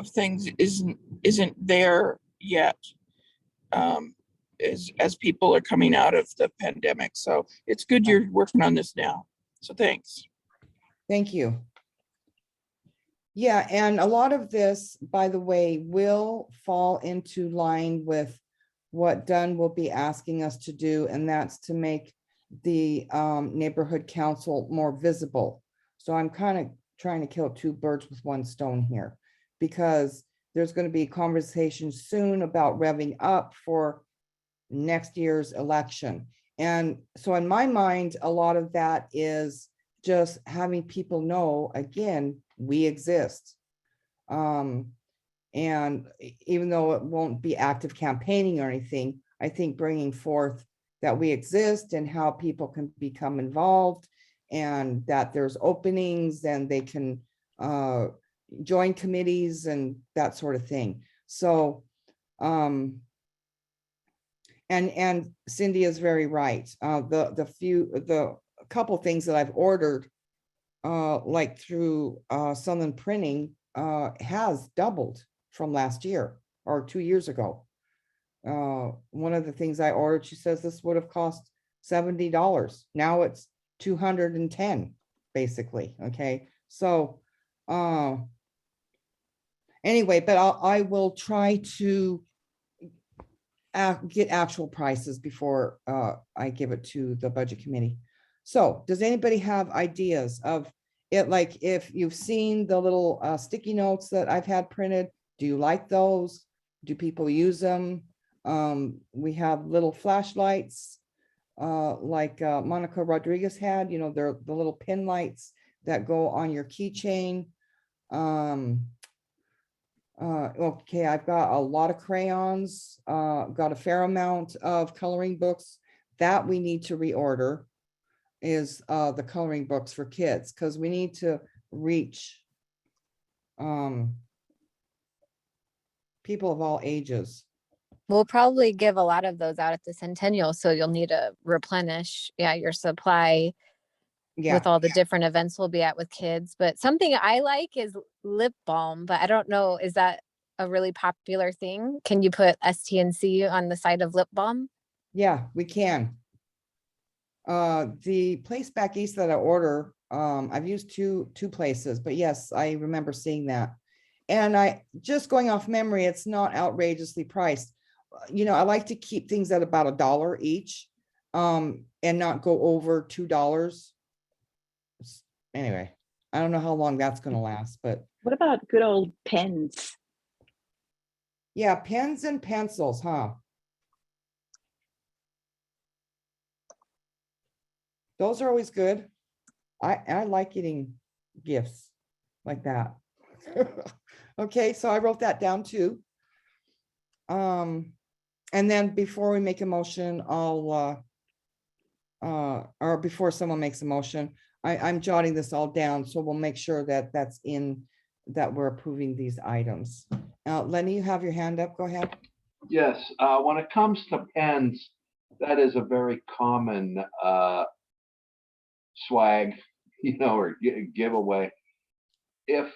things isn't there yet. As people are coming out of the pandemic. So it's good you're working on this now. So thanks. Thank you. Yeah, and a lot of this, by the way, will fall into line with what Dunn will be asking us to do, and that's to make the neighborhood council more visible. So I'm kind of trying to kill two birds with one stone here, because there's going to be conversation soon about revving up for next year's election. And so in my mind, a lot of that is just having people know, again, we exist. And even though it won't be active campaigning or anything, I think bringing forth that we exist and how people can become involved, and that there's openings and they can join committees and that sort of thing. So, and Cindy is very right. The couple things that I've ordered, like through Southern Printing, has doubled from last year or 2 years ago. One of the things I ordered, she says this would have cost $70. Now it's $210, basically. Okay, so anyway, but I will try to get actual prices before I give it to the budget committee. So does anybody have ideas of it? Like, if you've seen the little sticky notes that I've had printed, do you like those? Do people use them? We have little flashlights. like Monica Rodriguez had, you know, they're the little pin lights that go on your keychain. Okay, I've got a lot of crayons, got a fair amount of coloring books that we need to reorder is the coloring books for kids, because we need to reach people of all ages. We'll probably give a lot of those out at the Centennial, so you'll need to replenish, your supply Yeah, with all the different events we'll be at with kids. But something I like is lip balm, but I don't know, is that a really popular thing? Can you put STNC on the side of lip balm? yeah, we can. The place back east that I order, I've used two places, but yes, I remember seeing that. And I, just going off memory, it's not outrageously priced. You know, I like to keep things at about $1 each, and not go over $2. Anyway, I don't know how long that's gonna last, but What about good old pens? yeah, pens and pencils, huh? Those are always good. I like getting gifts like that. Okay, so I wrote that down too. And then before we make a motion, I'll or before someone makes a motion, I'm jotting this all down, so we'll make sure that that's in, that we're approving these items. Lenny, you have your hand up, go ahead. Yes, when it comes to pens, that is a very common swag, or giveaway. If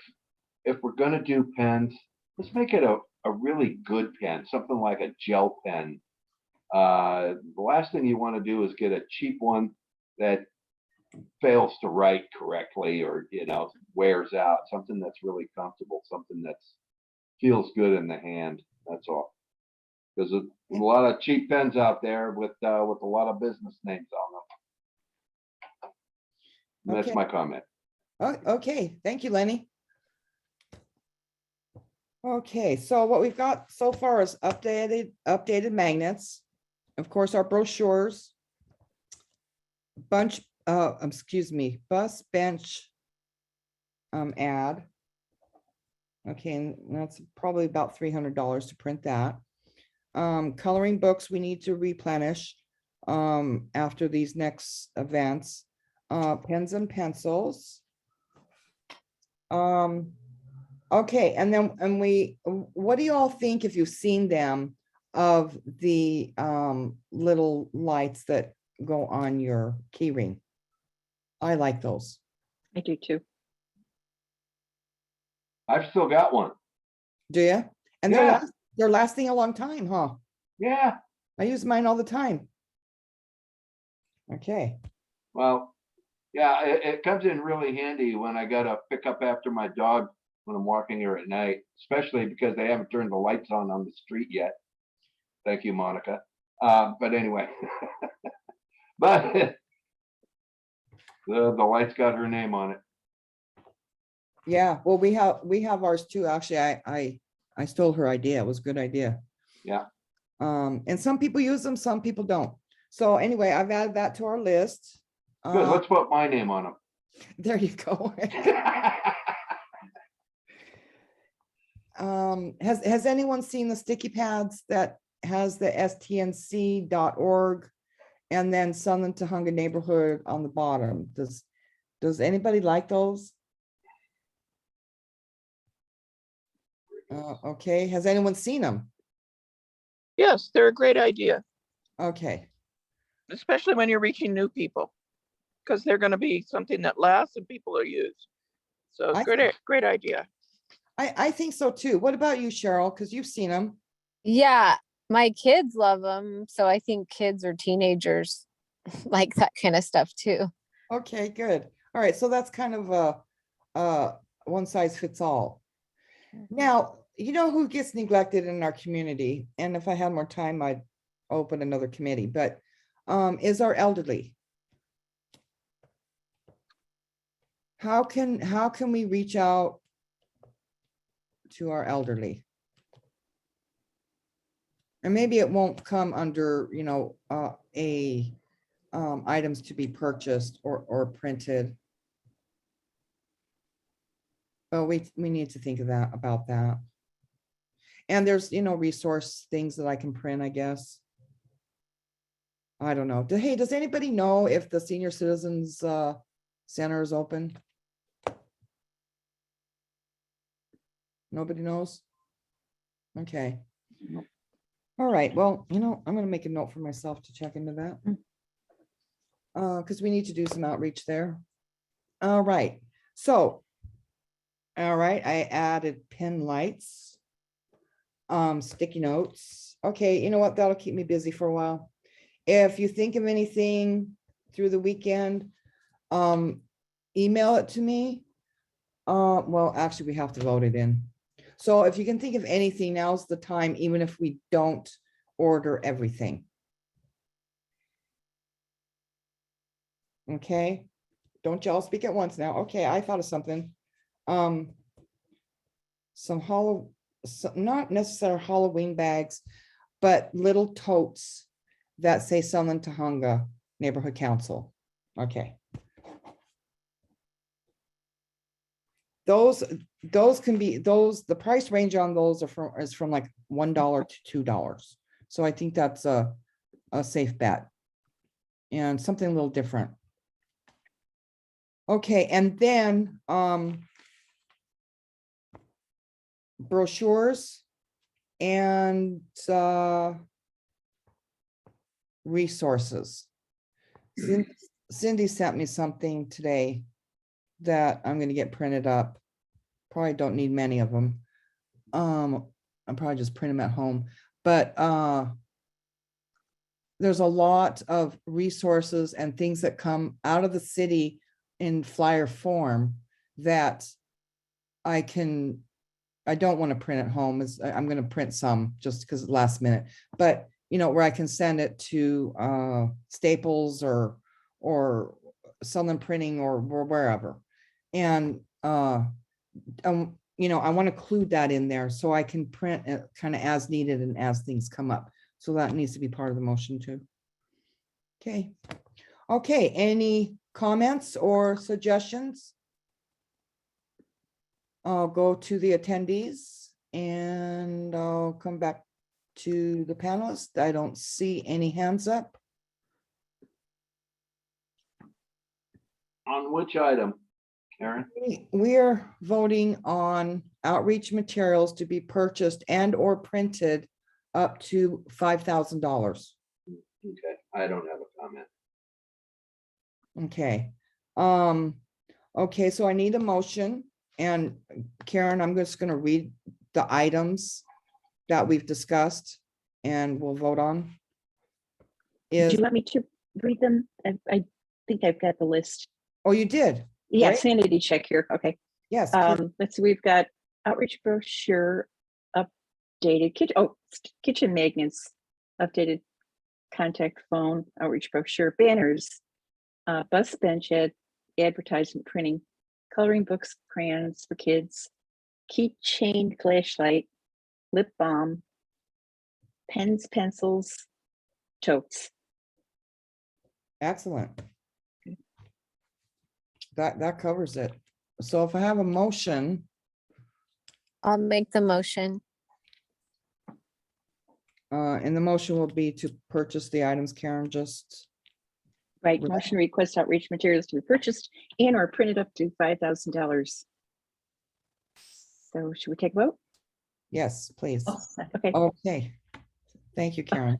we're gonna do pens, let's make it a really good pen, something like a gel pen. The last thing you want to do is get a cheap one that fails to write correctly, or wears out. Something that's really comfortable, something that's feels good in the hand. That's all. There's a lot of cheap pens out there with a lot of business names on them. And that's Okay. my comment. Oh, okay, thank you, Lenny. Okay, so what we've got so far is updated magnets, of course, our brochures, bus bench ad. Okay, and that's probably about $300 to print that. Coloring books we need to replenish after these next events. Pens and pencils. Okay, and then, what do you all think, if you've seen them, of the little lights that go on your key ring? I like those. I do too. I've still got one. Do you? And Yeah. they're lasting a long time, huh? Yeah. I use mine all the time. Okay. Well, yeah, it comes in really handy when I gotta pick up after my dog when I'm walking her at night, especially because they haven't turned the lights on the street yet. Thank you, Monica. But anyway, but the lights got her name on it. Yeah, well, we have ours too. Actually, I stole her idea. It was a good idea. Yeah. And some people use them, some people don't. So anyway, I've added that to our list. Good, let's put my name on them. There you go. Has anyone seen the sticky pads that has the stnc.org and then Sunland Tahunga neighborhood on the bottom? Does anybody like those? Okay, has anyone seen them? Yes, they're a great idea, Okay, especially when you're reaching new people, because they're going to be something that lasts and people will use. So great idea. I think so too. What about you, Cheryl? Because you've seen them. Yeah, my kids love them. So I think kids or teenagers like that kind of stuff too. Okay, good. All right, so that's kind of a one size fits all. Now, you know who gets neglected in our community, and if I had more time, I'd open another committee, but is our elderly. How can we reach out to our elderly? And maybe it won't come under, a items to be purchased or printed. Well, we need to think of that, about that. And there's, resource things that I can print, I guess. I don't know. Hey, does anybody know if the senior citizens center is open? Nobody knows? Okay. All right, well, I'm gonna make a note for myself to check into that. Because we need to do some outreach there. All right, so. All right, I added pin lights. Sticky notes. Okay, you know what? That'll keep me busy for a while. If you think of anything through the weekend, email it to me. Well, actually, we have to vote it in. So if you can think of anything, now's the time, even if we don't order everything. Okay, don't y'all speak at once now. Okay, I thought of something. Not necessarily Halloween bags, but little totes that say Sunland Tahunga Neighborhood Council. Okay. Those can be, the price range on those is from like $1 to $2. So I think that's a safe bet. And something a little different. Okay, and then brochures and resources. Cindy sent me something today that I'm going to get printed up. Probably don't need many of them. I'll probably just print them at home, but there's a lot of resources and things that come out of the city in flyer form that I don't want to print at home. I'm going to print some just because last minute, but where I can send it to Staples or Sunland Printing or wherever. And I want to include that in there so I can print it kind of as needed and as things come up. So that needs to be part of the motion too. Okay. Okay. Any comments or suggestions? I'll go to the attendees and I'll come back to the panelists. I don't see any hands up. On which item, Karen? We're voting on outreach materials to be purchased and or printed up to $5,000. Okay, I don't have a comment. Okay. Okay, so I need a motion. And Karen, I'm just going to read the items that we've discussed and we'll vote on. Do you want me to read them? I think I've got the list. Oh, you did? Yeah, Right? sanity check here. Okay. Yes. Let's see, we've got outreach brochure, updated kitchen magnets, updated contact phone, outreach brochure, banners, bus bench advertisement printing, coloring books, crayons for kids, keychain flashlight, lip balm, pens, pencils, totes. Excellent. That covers it. So if I have a motion, I'll make the motion. and the motion will be to purchase the items Karen just. Right, motion request outreach materials to be purchased and or printed up to $5,000. So should we take a vote? Yes, please. Okay. Okay. Thank you, Karen.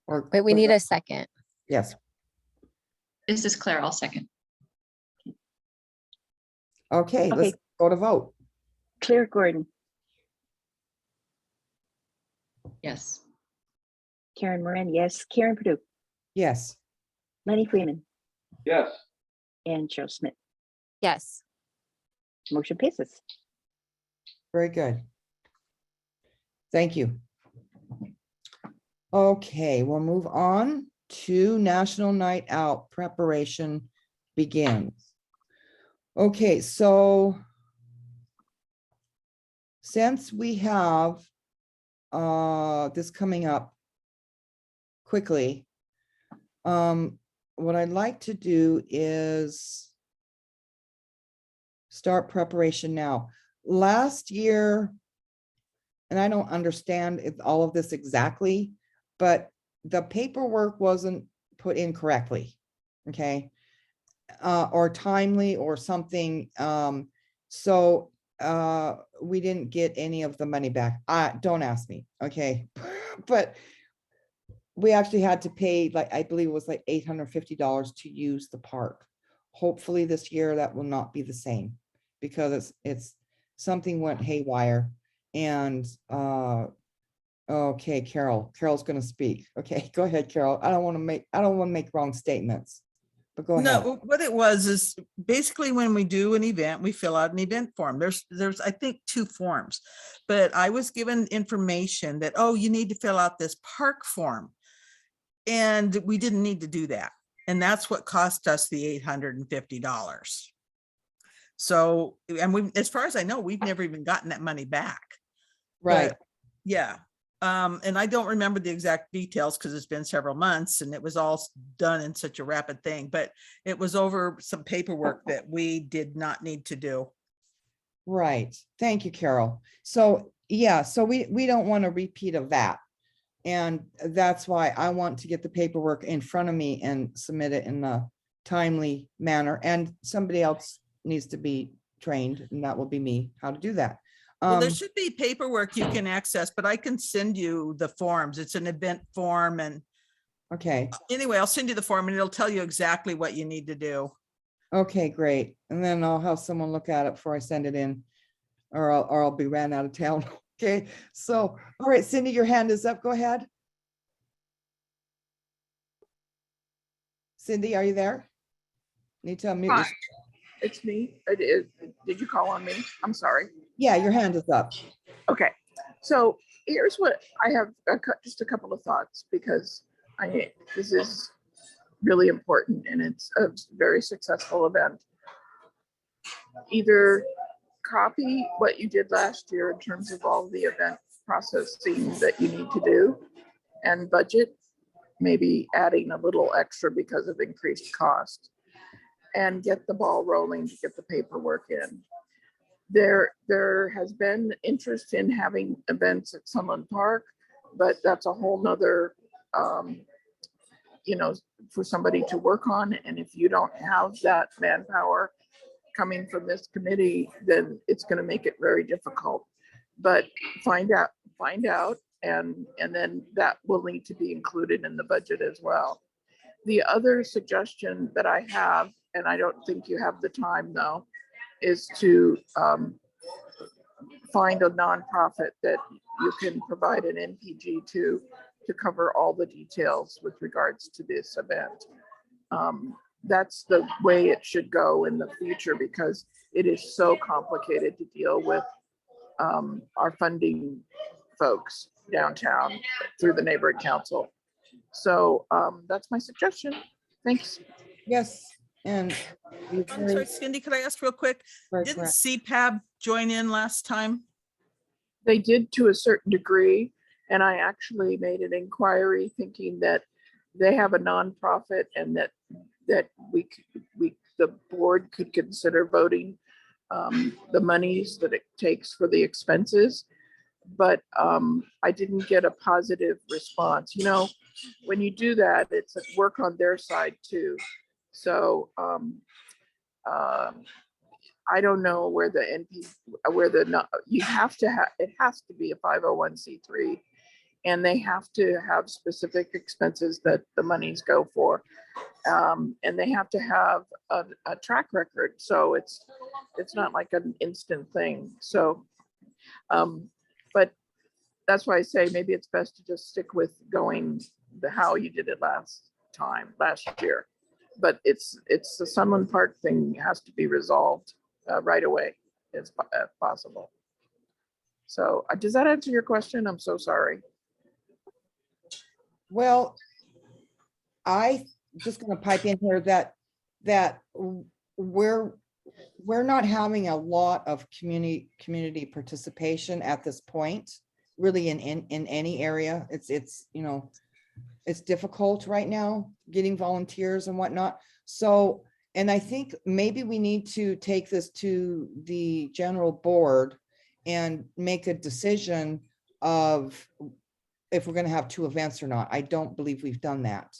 Wait, we need a second. Yes. This is Claire. I'll second. Okay, let's go to vote. Claire Gordon. Yes. Karen Moran, yes. Karen Purdue. Yes. Lenny Freeman. Yes. And Joe Smith. Yes. Motion passes. Very good. Thank you. Okay, we'll move on to National Night Out preparation begins. Okay, so since we have this coming up quickly, What I'd like to do is start preparation now. Last year, and I don't understand all of this exactly, but the paperwork wasn't put in correctly, okay? Or timely or something. So we didn't get any of the money back. Don't ask me, okay? But we actually had to pay, like, I believe it was like $850 to use the park. Hopefully this year that will not be the same, because it's something went haywire. And okay, Carol's gonna speak. Okay, go ahead, Carol. I don't want to make wrong statements, but go ahead. No, what it was is basically when we do an event, we fill out an event form. There's I think 2 forms, but I was given information that, oh, you need to fill out this park form. And we didn't need to do that. And that's what cost us the $850. So, and we, as far as I know, we've never even gotten that money back. Right. But, yeah. And I don't remember the exact details because it's been several months and it was all done in such a rapid thing, but it was over some paperwork that we did not need to do. Right. Thank you, Carol. So yeah, so we don't want a repeat of that. And that's why I want to get the paperwork in front of me and submit it in a timely manner. And somebody else needs to be trained, and that will be me, how to do that. Well, there should be paperwork you can access, but I can send you the forms. It's an event form. And okay. Anyway, I'll send you the form and it'll tell you exactly what you need to do. Okay, great. And then I'll have someone look at it before I send it in, or I'll be ran out of town. Okay, so, all right, Cindy, your hand is up. Go ahead. Cindy, are you there? Need to unmute. Hi, it's me. Did you call on me? I'm sorry. Yeah, your hand is up. Okay, so here's what I have, just a couple of thoughts, because this is really important and it's a very successful event. Either copy what you did last year in terms of all the event processing that you need to do and budget, maybe adding a little extra because of increased cost, and get the ball rolling to get the paperwork in. There has been interest in having events at Sunland Park, but that's a whole nother, for somebody to work on. And if you don't have that manpower coming from this committee, then it's going to make it very difficult. But find out, and then that will need to be included in the budget as well. The other suggestion that I have, and I don't think you have the time though, is to find a nonprofit that you can provide an NPG to cover all the details with regards to this event. That's the way it should go in the future, because it is so complicated to deal with our funding folks downtown through the neighborhood council. So that's my suggestion. Thanks. Yes. And I'm sorry, Cindy, could I ask real quick? Didn't CPAB join in last time? They did to a certain degree. And I actually made an inquiry thinking that they have a nonprofit and that the board could consider voting the monies that it takes for the expenses. But I didn't get a positive response. You know, when you do that, it's a work on their side too. So I don't know where the you have to have, it has to be a 501c3, and they have to have specific expenses that the monies go for. And they have to have a track record. So it's not like an instant thing. So, but that's why I say maybe it's best to just stick with going how you did it last year. But it's the Sunland Park thing has to be resolved right away as possible. So does that answer your question? I'm so sorry. Well, I just going to pipe in here that we're not having a lot of community participation at this point, really in any area. It's it's difficult right now, getting volunteers and whatnot. So, and I think maybe we need to take this to the general board and make a decision of if we're gonna have 2 events or not. I don't believe we've done that.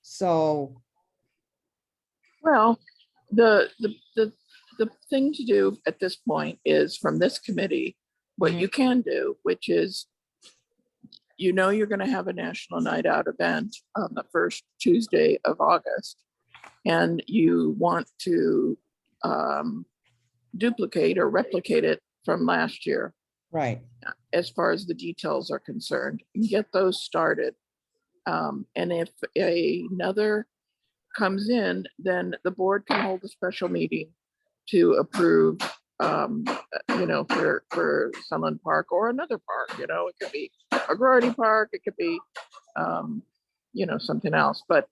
So, Well, the thing to do at this point is from this committee, what you can do, which is, you know, you're gonna have a National Night Out event on the first Tuesday of August. And you want to duplicate or replicate it from last year. right, As far as the details are concerned, and get those started. And if another comes in, then the board can hold a special meeting to approve, you know, for Sunland Park or another park, you know, it could be a Grody Park, it could be, you know, something else, but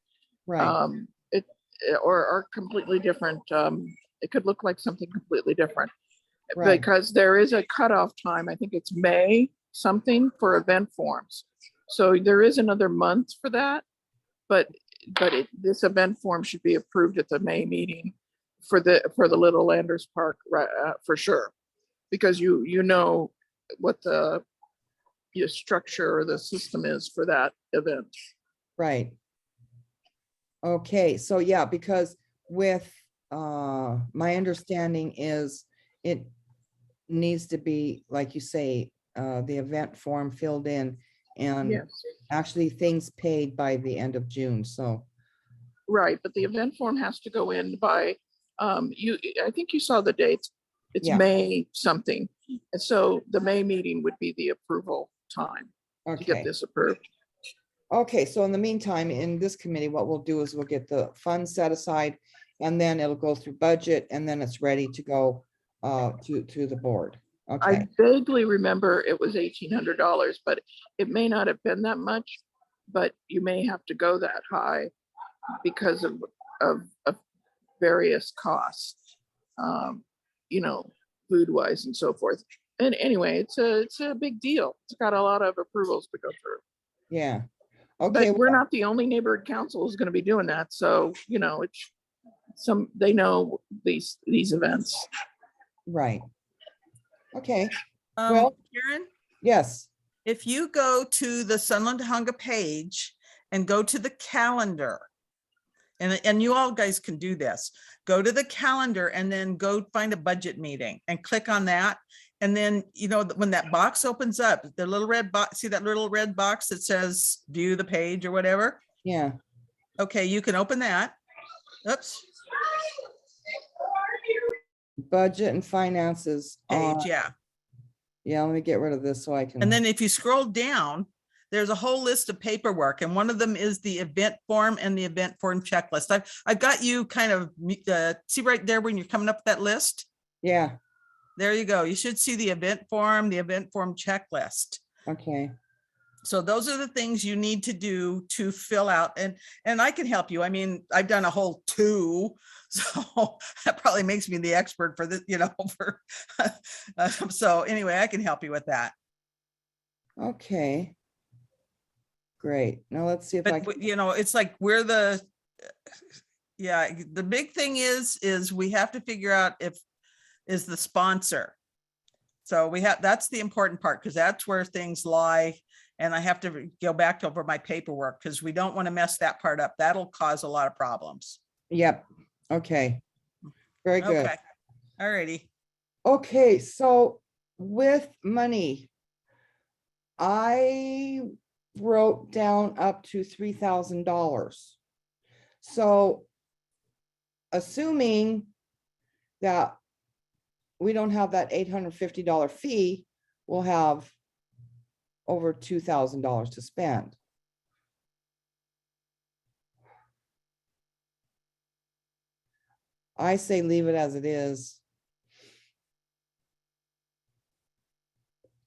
right, or completely different, it could look like something completely different. Right. Because there is a cutoff time, I think it's May something for event forms. So there is another month for that, but this event form should be approved at the May meeting for the Little Landers Park, for sure. Because you know what your structure or the system is for that event. right. Okay, so yeah, because with, my understanding is it needs to be, like you say, the event form filled in and Yes. actually things paid by the end of June, so. Right, but the event form has to go in by, I think you saw the dates. It's Yeah. May something. And so the May meeting would be the approval time to Okay. get this approved. Okay, so in the meantime, in this committee, what we'll do is we'll get the funds set aside and then it'll go through budget and then it's ready to go to the board. Okay, I vaguely remember it was $1,800, but it may not have been that much, but you may have to go that high because of various costs, you know, food wise and so forth. And anyway, it's a big deal. It's got a lot of approvals to go through. yeah. Okay, But we're not the only neighborhood council who's going to be doing that. So, you know, it's they know these events. right. Okay, well, Karen, yes, if you go to the Sunland Hunga page and go to the calendar, and you all guys can do this, go to the calendar and then go find a budget meeting and click on that. And then, you know, when that box opens up, the little red box, see that little red box that says view the page or whatever? yeah, Okay, you can open that. Oops, budget and finances. page, yeah. Yeah, let me get rid of this so I can. And then if you scroll down, there's a whole list of paperwork, and one of them is the event form and the event form checklist. I've got you kind of, see right there when you're coming up with that list? Yeah, There you go. You should see the event form checklist. okay, So those are the things you need to do to fill out, and I can help you. I mean, I've done a whole 2, so that probably makes me the expert for this, you know, for, so anyway, I can help you with that. okay. Great, now let's see if I But can, you know, it's like yeah, the big thing is we have to figure out is the sponsor. So that's the important part, because that's where things lie. And I have to go back over my paperwork because we don't want to mess that part up. That'll cause a lot of problems. yep, okay. Very good. Okay. All righty. Okay, so with money, I wrote down up to $3,000. So assuming that we don't have that $850 fee, we'll have over $2,000 to spend. I say leave it as it is.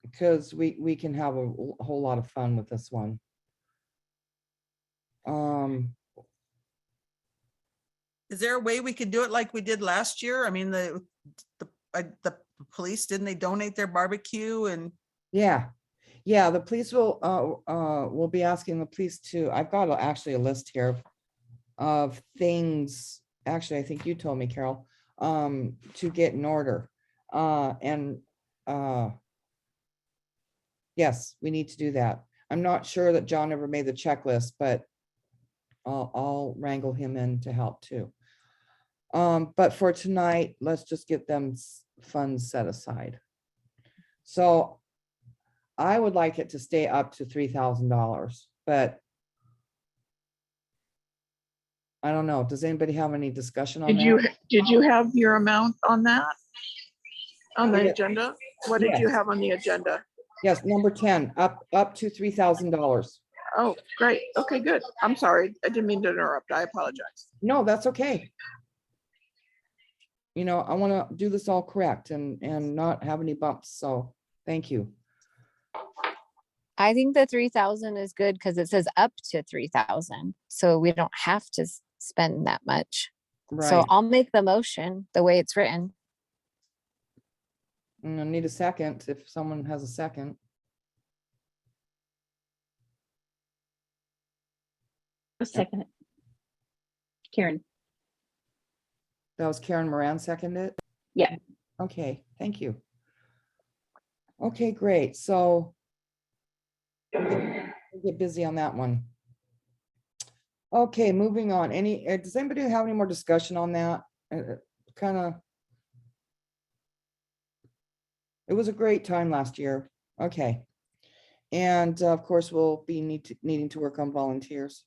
Because we can have a whole lot of fun with this one. Is there a way we could do it like we did last year? I mean, the police, didn't they donate their barbecue and? Yeah, Yeah, the police will be asking the police to, I've got actually a list here of things, actually, I think you told me, Carol, to get in order. Yes, we need to do that. I'm not sure that John ever made the checklist, but I'll wrangle him in to help too. But for tonight, let's just get them funds set aside. So I would like it to stay up to $3,000, but I don't know. Does anybody have any discussion on that? Did you have your amount on that? On the Yeah. agenda? What did you Yes. have on the agenda? Yes, number 10, up to $3,000. Oh, great. Okay, good. I'm sorry. I didn't mean to interrupt. I apologize. No, that's okay. You know, I want to do this all correct and not have any bumps. So thank you. I think the 3,000 is good because it says up to 3,000. So we don't have to spend that much. So Right. I'll make the motion the way it's written. I need a second if someone has a second. A second. Karen. That was Karen Moran seconded? Yeah. Okay, thank you. Okay, great. So we'll get busy on that one. Okay, moving on. Does anybody have any more discussion on that? Kind of. It was a great time last year. Okay. And of course, we'll be needing to work on volunteers.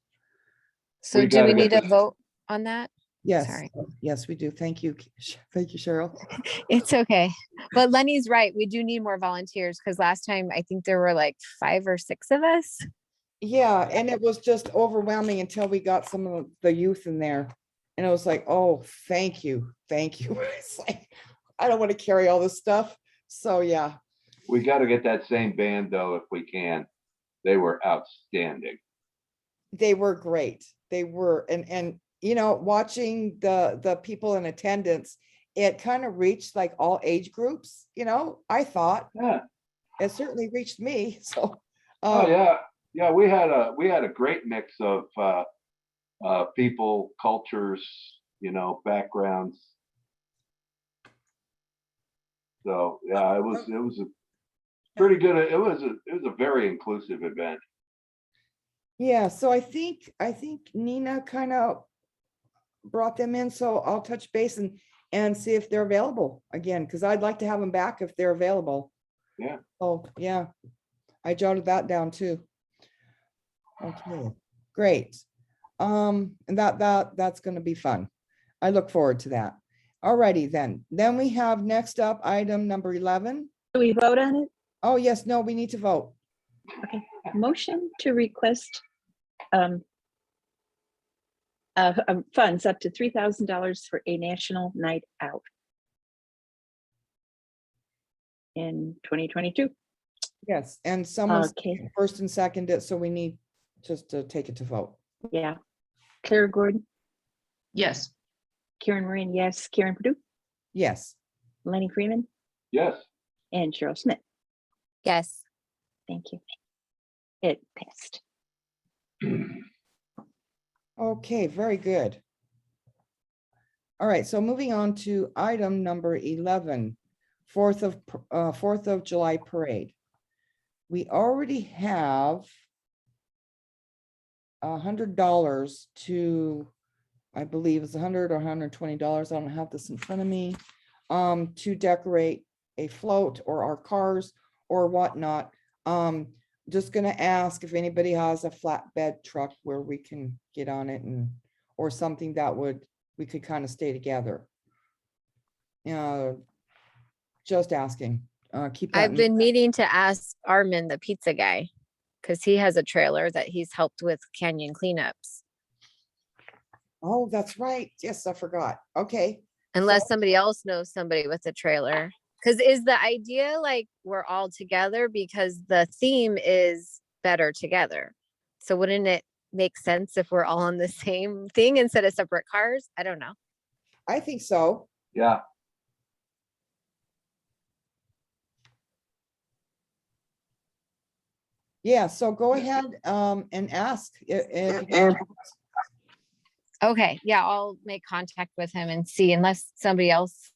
So We do we gotta get need a this- vote on that? Yes, Sorry. yes, we do. Thank you. Thank you, Cheryl. It's okay. But Lenny's right. We do need more volunteers because last time I think there were like 5 or 6 of us. Yeah, and it was just overwhelming until we got some of the youth in there. And it was like, oh, thank you. Thank you. It's like, I don't want to carry all this stuff. So yeah, We got to get that same band though, if we can. They were outstanding. they were great. They were, and you know, watching the people in attendance, it kind of reached like all age groups, you know, I thought. Yeah. It certainly reached me. So Oh, yeah. Yeah, we had a great mix of people, cultures, you know, backgrounds. So yeah, it was a pretty good. It was a very inclusive event. yeah, so I think Nina kind of brought them in, so I'll touch base and see if they're available again, because I'd like to have them back if they're available. Yeah. Oh, yeah, I jotted that down too. Okay, great. And that's gonna be fun. I look forward to that. Alrighty then. Then we have next up item number 11. Do we vote on it? Oh, yes, no, we need to vote. Okay. Motion to request funds up to $3,000 for a national night out in 2022. Yes, and someone's Okay. first and second it, so we need just to take it to vote. Yeah. Clara Gordon, Yes. Karen Moran, yes. Karen Purdue, Yes. Lenny Freeman, Yes. and Cheryl Smith. Yes. Thank you. It passed. Okay, very good. All right, so moving on to item number 11, 4th of July parade. We already have $100 to, I believe it's 100 or $120. I don't have this in front of me, to decorate a float or our cars or whatnot. Just gonna ask if anybody has a flatbed truck where we can get on it or something that we could kind of stay together. Just asking, keep that. I've been meaning to ask Armin, the pizza guy, because he has a trailer that he's helped with canyon cleanups. Oh, that's right. Yes, I forgot. Okay. Unless somebody else knows somebody with a trailer. Because is the idea like we're all together because the theme is better together. So wouldn't it make sense if we're all on the same thing instead of separate cars? I don't know. I think so. Yeah. Yeah, so go ahead and ask if Okay, yeah, I'll make contact with him and see unless somebody else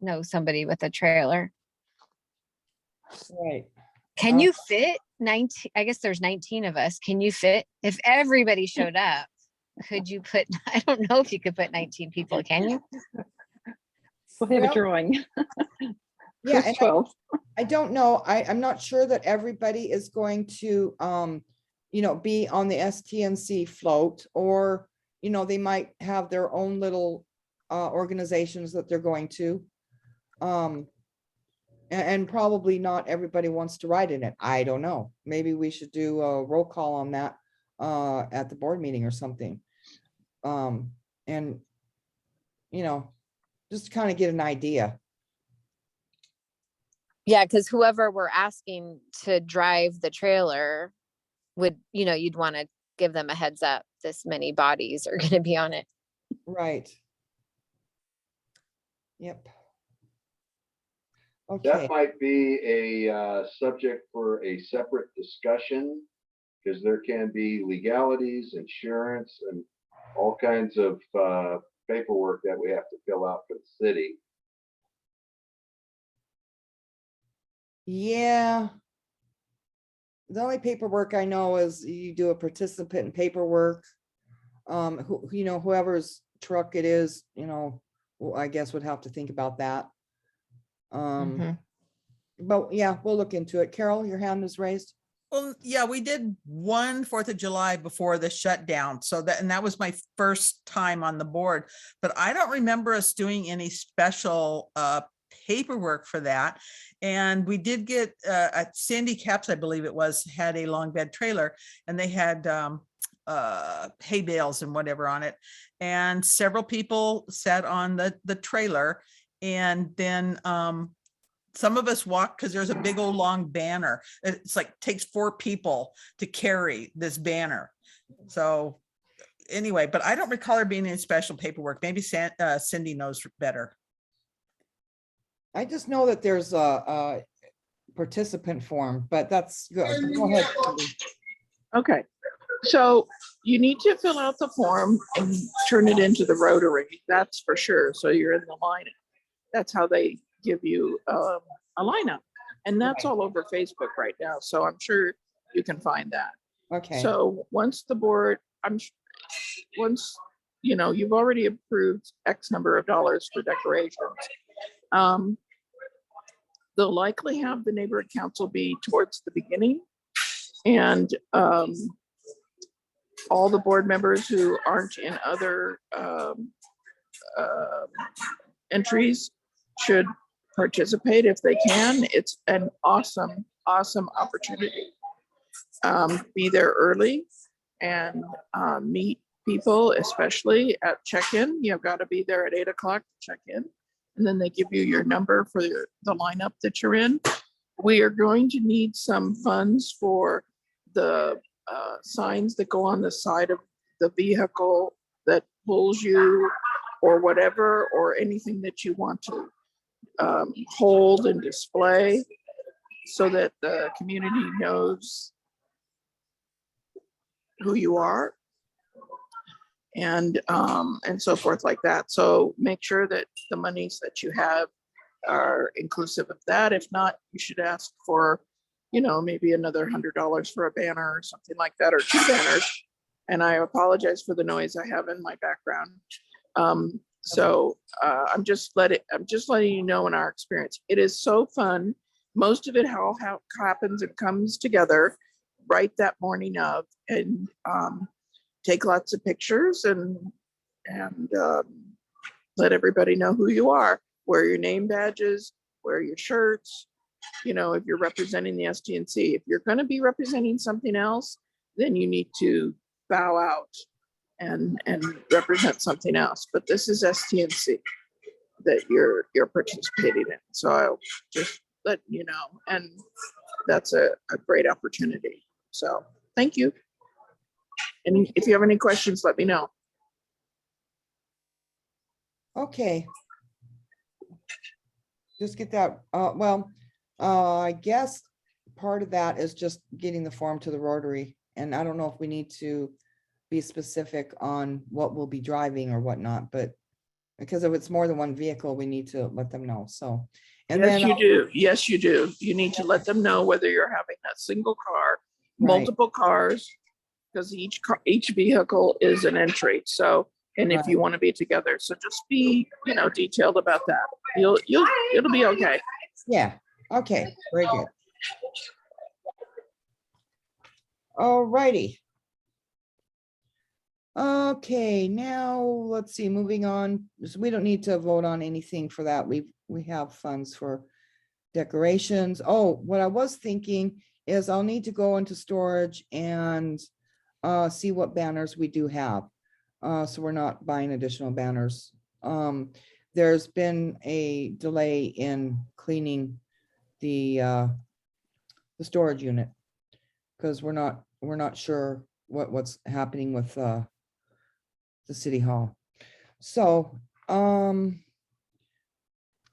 knows somebody with a trailer. right. Can you fit 19? I guess there's 19 of us. Can you fit, if everybody showed up, could you put, I don't know if you could put 19 people, can you? We'll have Well, a drawing. Yeah, First and 12. I don't know. I'm not sure that everybody is going to, be on the STNC float, or, they might have their own little organizations that they're going to. And probably not everybody wants to ride in it. I don't know. Maybe we should do a roll call on that at the board meeting or something. And, just kind of get an idea. Yeah, because whoever we're asking to drive the trailer would, you'd want to give them a heads up. This many bodies are going to be on it. Right. Yep. Okay. That might be a subject for a separate discussion, because there can be legalities, insurance, and all kinds of paperwork that we have to fill out for the city. Yeah. The only paperwork I know is you do a participant paperwork. Whoever's truck it is, I guess would have to think about that. But yeah, we'll look into it. Carol, your hand is raised. Well, yeah, we did one 4th of July before the shutdown. And that was my first time on the board, but I don't remember us doing any special paperwork for that. And we did get at Sandy Caps, I believe it was, had a long bed trailer, and they had hay bales and whatever on it. And several people sat on the trailer, and then some of us walked because there's a big old long banner. It's like takes 4 people to carry this banner. So anyway, but I don't recall there being any special paperwork. Maybe Cindy knows better. I just know that there's a participant form, but that's good. Go ahead, Cindy. Okay, so you need to fill out the form and turn it into the Rotary, that's for sure. So you're in the line. That's how they give you a lineup. And that's all over Facebook right now. So I'm sure you can find that. Okay. So once the board, you've already approved X number of dollars for decorations. They'll likely have the neighborhood council be towards the beginning, and all the board members who aren't in other entries should participate if they can. It's an awesome opportunity. Be there early and meet people, especially at check-in. You've got to be there at 8 o'clock to check in. And then they give you your number for the lineup that you're in. We are going to need some funds for the signs that go on the side of the vehicle that pulls you, or whatever, or anything that you want to hold and display, so that the community knows who you are, and so forth like that. So make sure that the monies that you have are inclusive of that. If not, you should ask for, maybe another $100 for a banner or something like that, or 2 banners. And I apologize for the noise I have in my background. I'm just letting you know, in our experience, it is so fun. Most of it all happens and comes together right that morning of, and take lots of pictures and let everybody know who you are. Wear your name badges, wear your shirts. If you're representing the STNC, if you're going to be representing something else, then you need to bow out and represent something else. But this is STNC that you're participating in. So I'll just let you know, and that's a great opportunity. So thank you. And if you have any questions, let me know. Okay. Just get that, I guess part of that is just getting the form to the Rotary. And I don't know if we need to be specific on what we'll be driving or whatnot, but because if it's more than one vehicle, we need to let them know. So, and Yes, then you do. Yes, you do. You need to let them know whether you're having a single car, Right. multiple cars, because each car, each vehicle is an entry. So, and if you want to be together, so just be, detailed about that. It'll be okay. Yeah, okay, very good. All righty. Okay, now let's see, moving on. So we don't need to vote on anything for that. We have funds for decorations. Oh, what I was thinking is I'll need to go into storage and see what banners we do have. So we're not buying additional banners. There's been a delay in cleaning the storage unit because we're not sure what's happening with the city hall. So,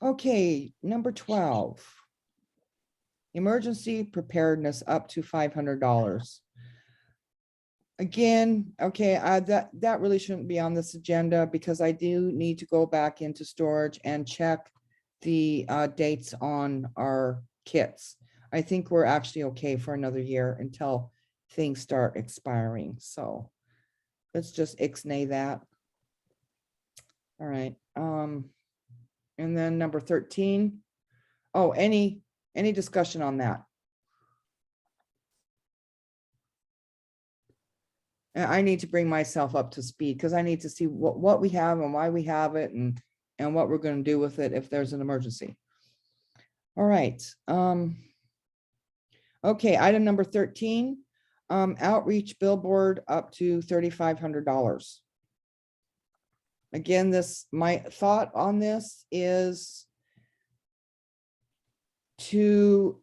okay, number 12. Emergency preparedness up to $500. Again, okay, that really shouldn't be on this agenda because I do need to go back into storage and check the dates on our kits. I think we're actually okay for another year until things start expiring. So let's just ixnay that. All right. And then number 13. Oh, any discussion on that? I need to bring myself up to speed because I need to see what we have and why we have it and what we're going to do with it if there's an emergency. All right. Okay, item number 13, outreach billboard up to $3,500. Again, my thought on this is to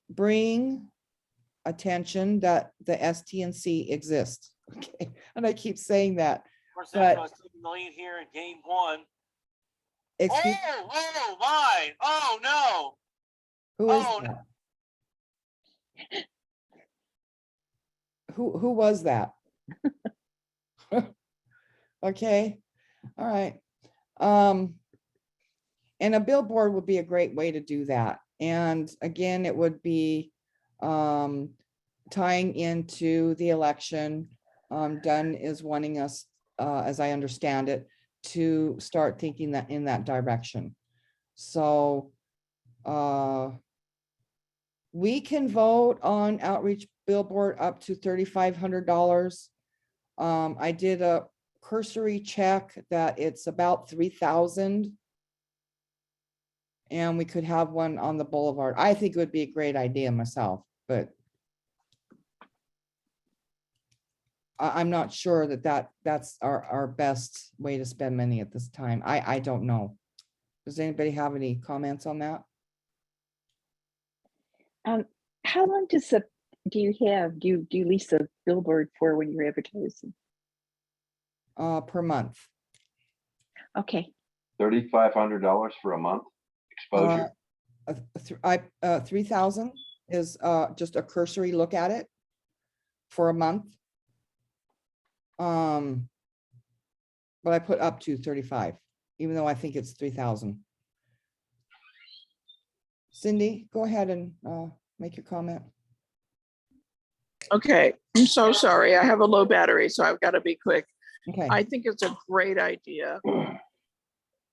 bring attention that the STNC exists. Okay, and I keep saying that. But million here in game one. excuse, Oh my! Oh no! who is Oh, that? Who was that? Okay, all right. And a billboard would be a great way to do that. And again, it would be tying into the election. Dunn is wanting us, as I understand it, to start thinking that in that direction. So we can vote on outreach billboard up to $3,500. I did a cursory check that it's about 3,000. And we could have one on the boulevard. I think it would be a great idea myself, but I'm not sure that's our best way to spend money at this time. I don't know. Does anybody have any comments on that? How long do you lease a billboard for when you're advertising? Per month. Okay. $3,500 for a month exposure. 3,000 is just a cursory look at it for a month. But I put up to 35, even though I think it's 3,000. Cindy, go ahead and make your comment. Okay, I'm so sorry. I have a low battery, so I've got to be quick. Okay. I think it's a great idea.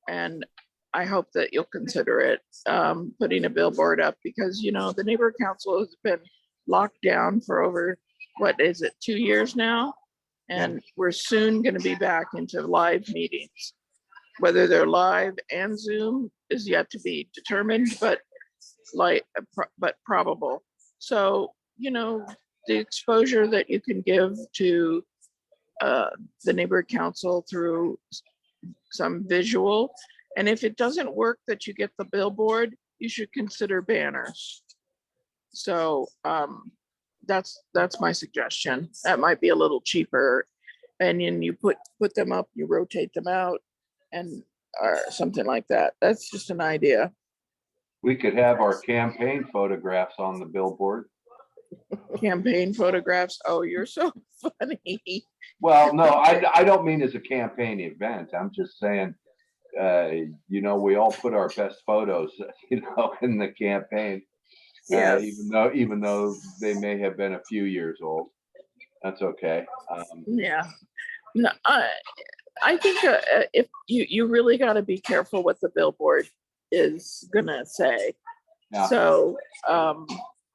And I hope that you'll consider it, putting a billboard up because, the neighborhood council has been locked down for over, 2 years now? And we're soon going to be back into live meetings. Whether they're live and Zoom is yet to be determined, but probable. So, the exposure that you can give to the neighborhood council through some visual. And if it doesn't work that you get the billboard, you should consider banners. So that's my suggestion. That might be a little cheaper. And then you put them up, you rotate them out and or something like that. That's just an idea. We could have our campaign photographs on the billboard. Campaign photographs. Oh, you're so funny. Well, no, I don't mean as a campaign event. I'm just saying, you know, we all put our best photos, you know, in the campaign. Yes. Even though they may have been a few years old. That's okay. Yeah. No, I think if you really got to be careful what the billboard is gonna say. Yeah. So,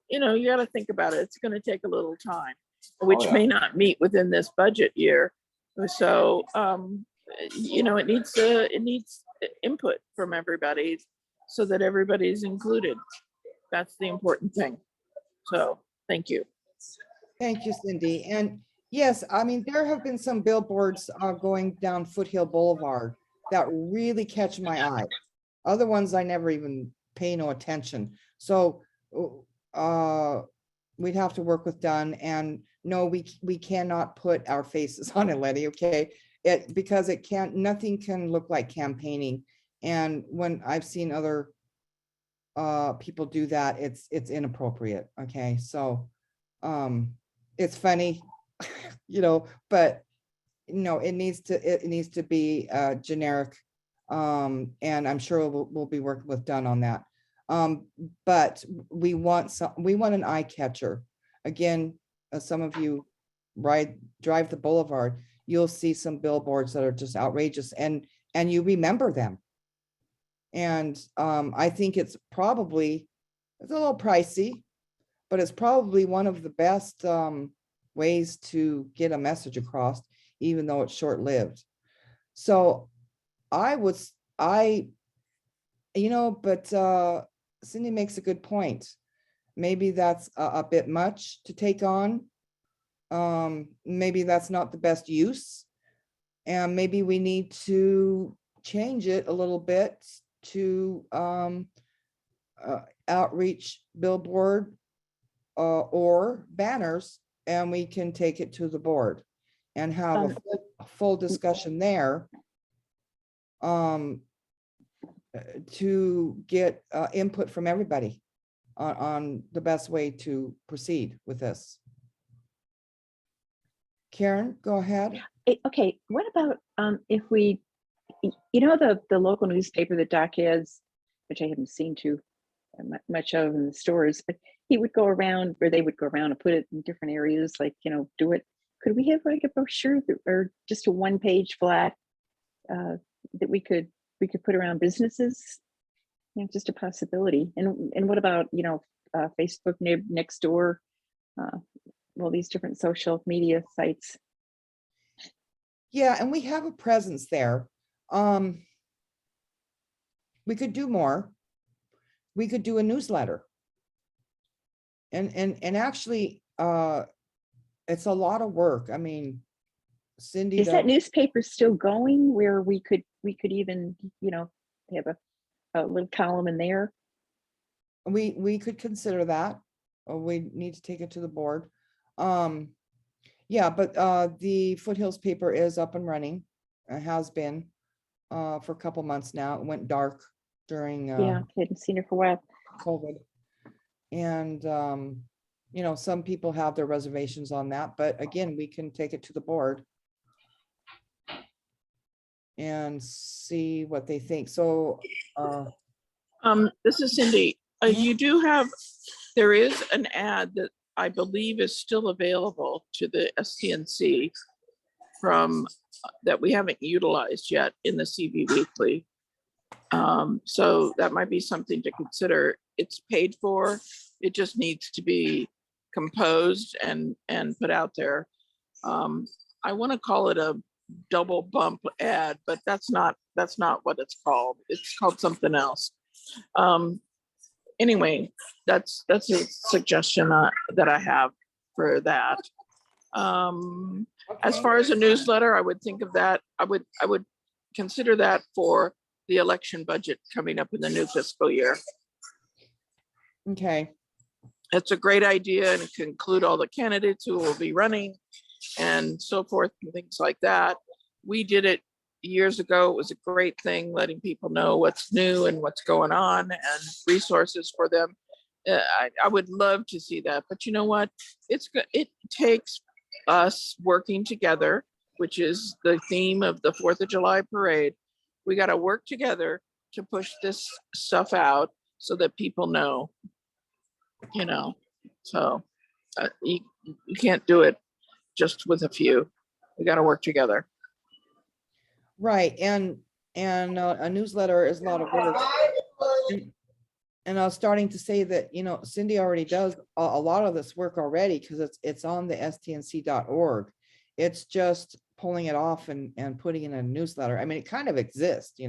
you know, you got to think about it. It's going to take a little time, which yeah. may not meet within this budget year. So, you know, it needs input from everybody so that everybody's included. That's the important thing. So, thank you. Thank you, Cindy. And yes, I mean, there have been some billboards going down Foothill Boulevard that really catch my eye. Other ones I never even pay no attention. So we'd have to work with Dunn, and no, we cannot put our faces on it, Letty, okay? Because it can't, nothing can look like campaigning. And when I've seen other people do that, it's inappropriate, okay? So it's funny, you know, but no, it needs to be generic. And I'm sure we'll be working with Dunn on that. But we want an eye catcher. Again, some of you drive the boulevard, you'll see some billboards that are just outrageous, and you remember them. And I think it's a little pricey, but it's probably one of the best ways to get a message across, even though it's short-lived. So you know, but Cindy makes a good point. Maybe that's a bit much to take on. Maybe that's not the best use. And maybe we need to change it a little bit to outreach billboard or banners, and we can take it to the board and have a full discussion there to get input from everybody on the best way to proceed with this. Karen, go ahead. Okay, what about if we, you know, the local newspaper that Doc has, which I haven't seen too much of in the stores, but he would go around, or they would go around and put it in different areas, like, you know, do it. Could we have like a brochure or just a one-page flat that we could put around businesses? You know, just a possibility. And what about, you know, Facebook next door, all these different social media sites? Yeah, and we have a presence there. We could do more. We could do a newsletter. And actually, it's a lot of work. I mean, Cindy, is that newspaper still going, where we could even, you know, have a little column in there? We could consider that. We need to take it to the board. Yeah, but the Foothills paper is up and running. It has been for a couple months now. It went dark during yeah, hadn't seen it for a while. COVID. And you know, some people have their reservations on that, but again, we can take it to the board and see what they think. So this is Cindy. You do have, there is an ad that I believe is still available to the STNC from that we haven't utilized yet in the CV Weekly. So that might be something to consider. It's paid for. It just needs to be composed and put out there. I want to call it a double bump ad, but that's not what it's called. It's called something else. Anyway, that's a suggestion that I have for that. As far as a newsletter, I would think of that. I would consider that for the election budget coming up in the new fiscal year. Okay. It's a great idea, and it can include all the candidates who will be running and so forth and things like that. We did it years ago, it was a great thing, letting people know what's new and what's going on and resources for them. I would love to see that, but you know what? It takes us working together, which is the theme of the 4th of July parade. We got to work together to push this stuff out so that people know, so you can't do it just with a few. We got to work together. Right, and a newsletter is a lot of work. And I was starting to say that, Cindy already does a lot of this work already, because it's on the stnc.org. It's just pulling it off and putting in a newsletter. I mean, it kind of exists,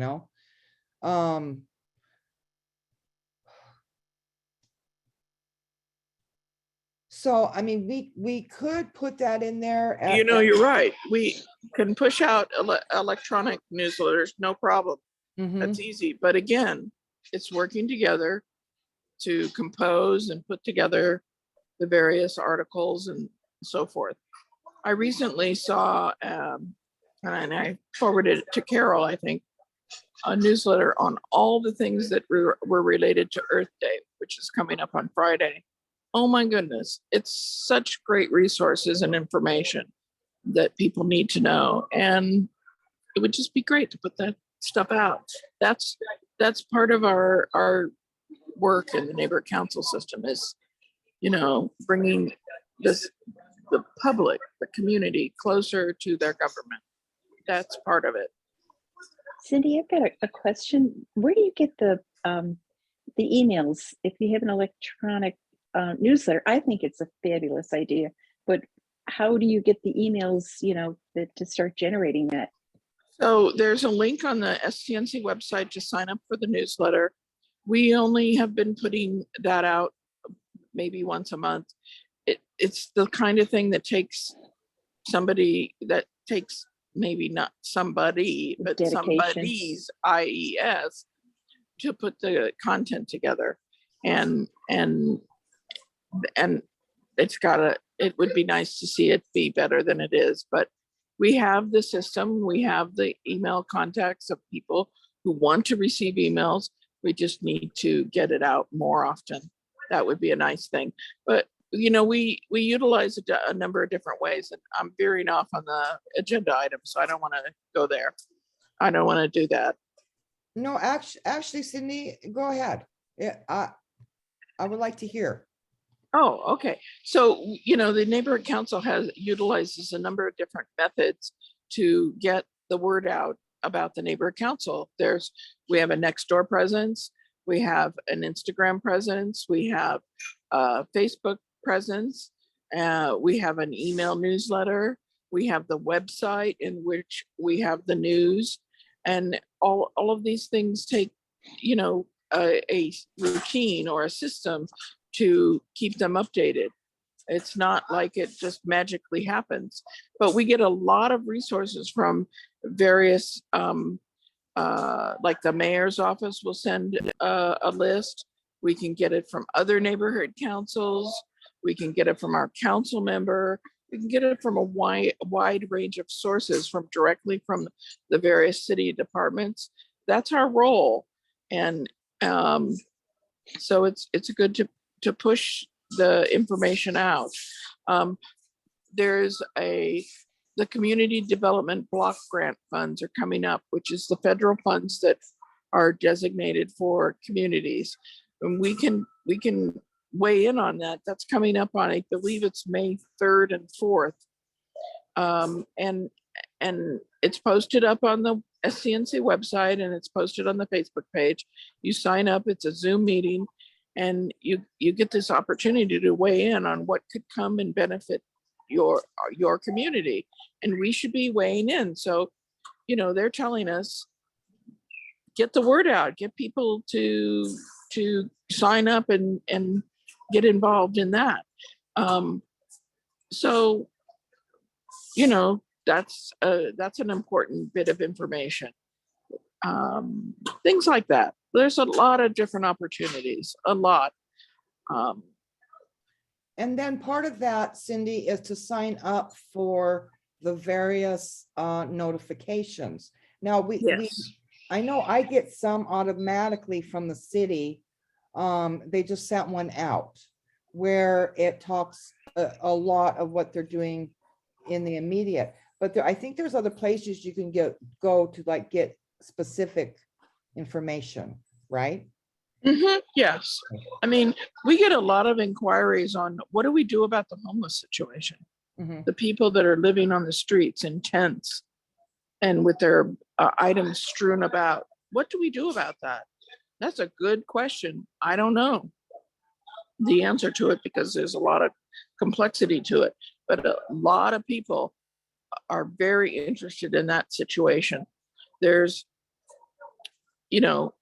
So, I mean, we could put that in there. You're right. We can push out electronic newsletters, no problem. That's easy. But again, it's working together to compose and put together the various articles and so forth. I recently saw, and I forwarded it to Carol, I think, a newsletter on all the things that were related to Earth Day, which is coming up on Friday. Oh my goodness, it's such great resources and information that people need to know. And it would just be great to put that stuff out. That's part of our work in the neighborhood council system is, bringing the public, the community closer to their government. That's part of it. Cindy, I've got a question. Where do you get the emails if you have an electronic newsletter? I think it's a fabulous idea, but how do you get the emails, to start generating that? So there's a link on the STNC website to sign up for the newsletter. We only have been putting that out maybe once a month. It's the kind of thing that takes maybe not somebody, but Dedication. somebody's IES to put the content together. And it would be nice to see it be better than it is, but we have the system, we have the email contacts of people who want to receive emails. We just need to get it out more often. That would be a nice thing. But we utilize a number of different ways, and I'm veering off on the agenda item, so I don't want to go there. I don't want to do that. No, actually, Cindy, go ahead. Yeah, I would like to hear. Oh, okay. So, the neighborhood council utilizes a number of different methods to get the word out about the neighborhood council. We have a Nextdoor presence, we have an Instagram presence, we have a Facebook presence, we have an email newsletter, we have the website in which we have the news, and all of these things take, a routine or a system to keep them updated. It's not like it just magically happens, but we get a lot of resources from various, like the mayor's office will send a list. We can get it from other neighborhood councils. We can get it from our council member. We can get it from a wide range of sources, directly from the various city departments. That's our role. And so it's good to push the information out. There's the community development block grant funds are coming up, which is the federal funds that are designated for communities. And we can weigh in on that. That's coming up on, I believe it's May 3rd and 4th. And it's posted up on the SCNC website, and it's posted on the Facebook page. You sign up, it's a Zoom meeting, and you get this opportunity to weigh in on what could come and benefit your community. And we should be weighing in. So, they're telling us, get the word out, get people to sign up and get involved in that. So, that's an important bit of information. Things like that. There's a lot of different opportunities, a lot. And then part of that, Cindy, is to sign up for the various notifications. Now, we, Yes. I know I get some automatically from the city. They just sent one out where it talks a lot of what they're doing in the immediate. But there, I think there's other places you can go to like get specific information, right? Yes. I mean, we get a lot of inquiries on what do we do about the homeless situation? Mhm. The people that are living on the streets in tents and with their items strewn about. What do we do about that? That's a good question. I don't know the answer to it because there's a lot of complexity to it. But a lot of people are very interested in that situation. There's, you know,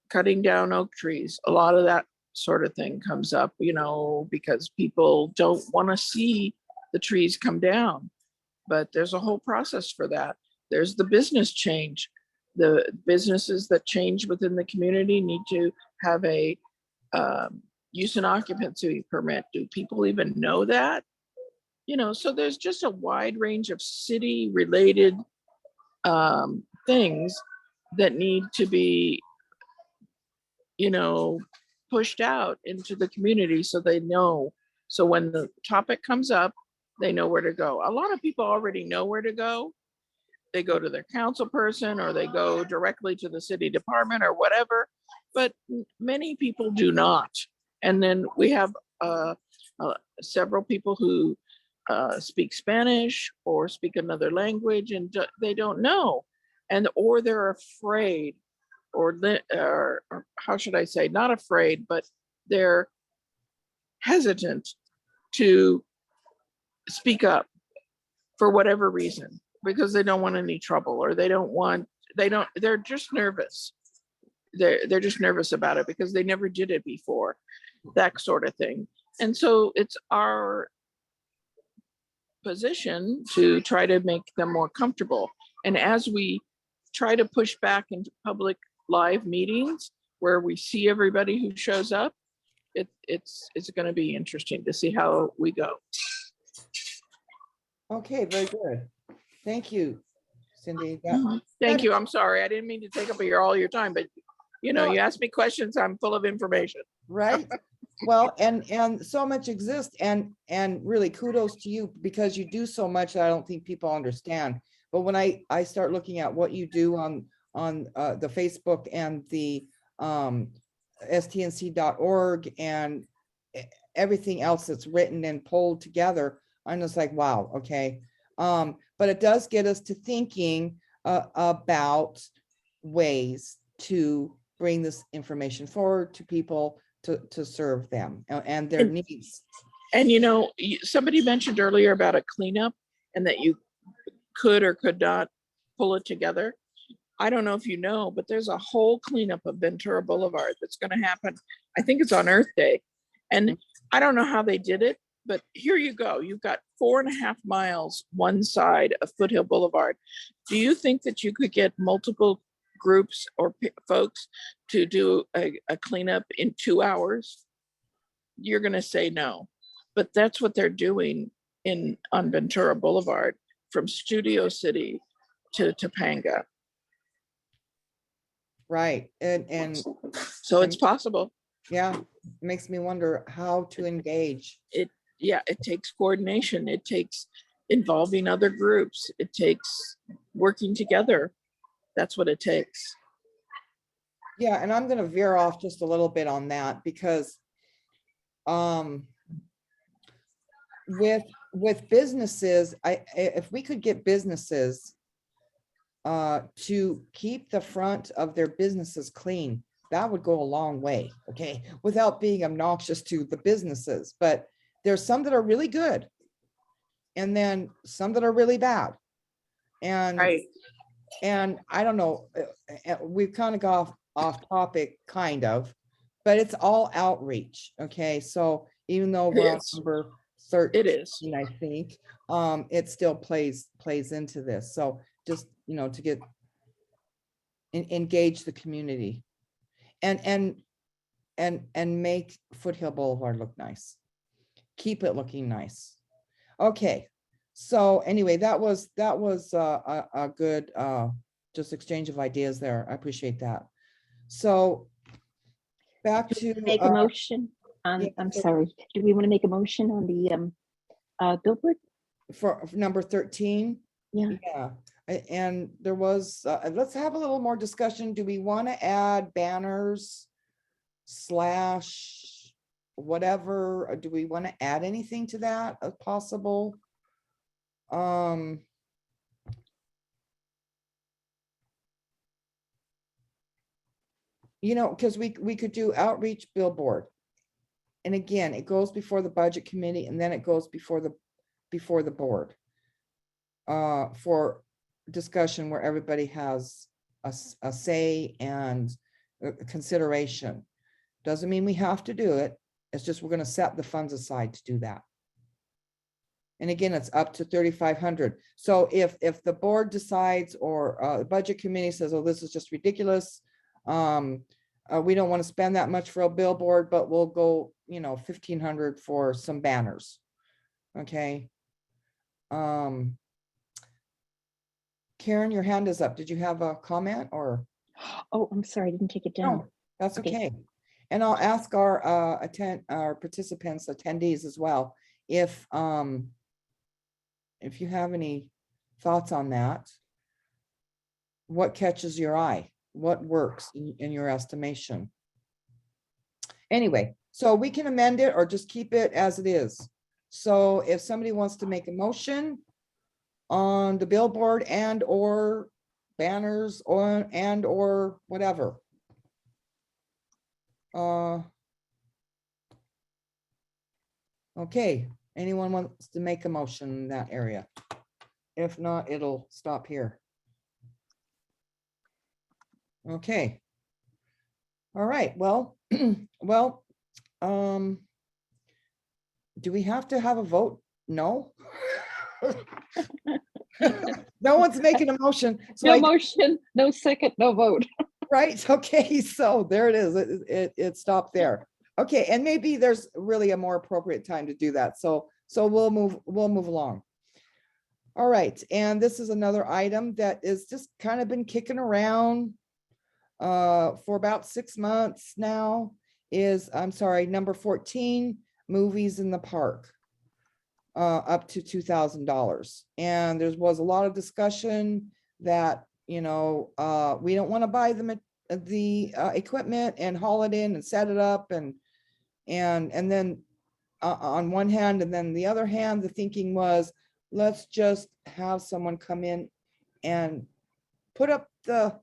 cutting down oak trees, a lot of that sort of thing comes up, you know, because people don't want to see the trees come down. But there's a whole process for that. There's the business change. The businesses that change within the community need to have a use and occupancy permit. Do people even know that? You know, so there's just a wide range of city related things that need to be, you know, pushed out into the community so they know. So when the topic comes up, they know where to go. A lot of people already know where to go. They go to their council person or they go directly to the city department or whatever, but many people do not. And then we have several people who speak Spanish or speak another language and they don't know, and or they're afraid, or how should I say, not afraid, but they're hesitant to speak up for whatever reason, because they don't want any trouble, or they're just nervous. They're just nervous about it because they never did it before, that sort of thing. And so it's our position to try to make them more comfortable. And as we try to push back into public live meetings where we see everybody who shows up, it's going to be interesting to see how we go. Okay, very good. Thank you, Cindy. Thank you. I'm sorry. I didn't mean to take up all your time, but you know, you asked me questions, I'm full of information. Right. Well, and so much exists, and really kudos to you because you do so much that I don't think people understand. But when I start looking at what you do on the Facebook and the stnc.org and everything else that's written and pulled together, I'm just like, wow, okay. But it does get us to thinking about ways to bring this information forward to people to serve them and their needs. And you know, somebody mentioned earlier about a cleanup and that you could or could not pull it together. I don't know if you know, but there's a whole cleanup of Ventura Boulevard that's going to happen. I think it's on Earth Day. And I don't know how they did it, but here you go. You've got 4.5 miles one side of Foothill Boulevard. Do you think that you could get multiple groups or folks to do a cleanup in 2 hours? You're going to say no, but that's what they're doing on Ventura Boulevard from Studio City to Topanga. Right. And so it's possible. Yeah. It makes me wonder how to engage. It takes coordination. It takes involving other groups. It takes working together. That's what it takes. Yeah, and I'm going to veer off just a little bit on that because with businesses, if we could get businesses to keep the front of their businesses clean, that would go a long way, okay, without being obnoxious to the businesses. But there's some that are really good and then some that are really bad. And right. And I don't know, we've kind of got off topic, kind of, but it's all outreach. Okay, so even though we're on number 13, it is. I think it still plays into this. So just, you know, to get engage the community and make Foothill Boulevard look nice. Keep it looking nice. Okay. So anyway, that was a good just exchange of ideas there. I appreciate that. So back to. Make a motion on, yeah, I'm so- sorry, do we want to make a motion on the billboard? For number 13. Yeah. Yeah, and there was, let's have a little more discussion. Do we want to add banners slash whatever? Or do we want to add anything to that if possible? You know, because we could do outreach billboard. And again, it goes before the budget committee and then it goes before the board. For discussion where everybody has a say and consideration. Doesn't mean we have to do it. It's just we're gonna set the funds aside to do that. And again, it's up to 3,500. So if the board decides or the budget committee says, oh, this is just ridiculous. We don't want to spend that much for a billboard, but we'll go, 1,500 for some banners. Okay. Karen, your hand is up. Did you have a comment or? Oh, I'm sorry, I didn't take it down. No, that's okay. And I'll ask our participants, attendees as well, if you have any thoughts on that. What catches your eye? What works in your estimation? Anyway, so we can amend it or just keep it as it is. So if somebody wants to make a motion on the billboard and or banners or whatever. Okay, anyone wants to make a motion in that area? If not, it'll stop here. Okay. All right, well, do we have to have a vote? No. No one's making a motion. So No motion, no second, no vote. Right, okay, so there it is. It stopped there. Okay, and maybe there's really a more appropriate time to do that. So we'll move along. All right, and this is another item that is just kind of been kicking around for about 6 months now is, I'm sorry, number 14, movies in the park. Up to $2,000. And there was a lot of discussion that, we don't want to buy the equipment and haul it in and set it up and then on one hand, and then the other hand, the thinking was, let's just have someone come in and put up the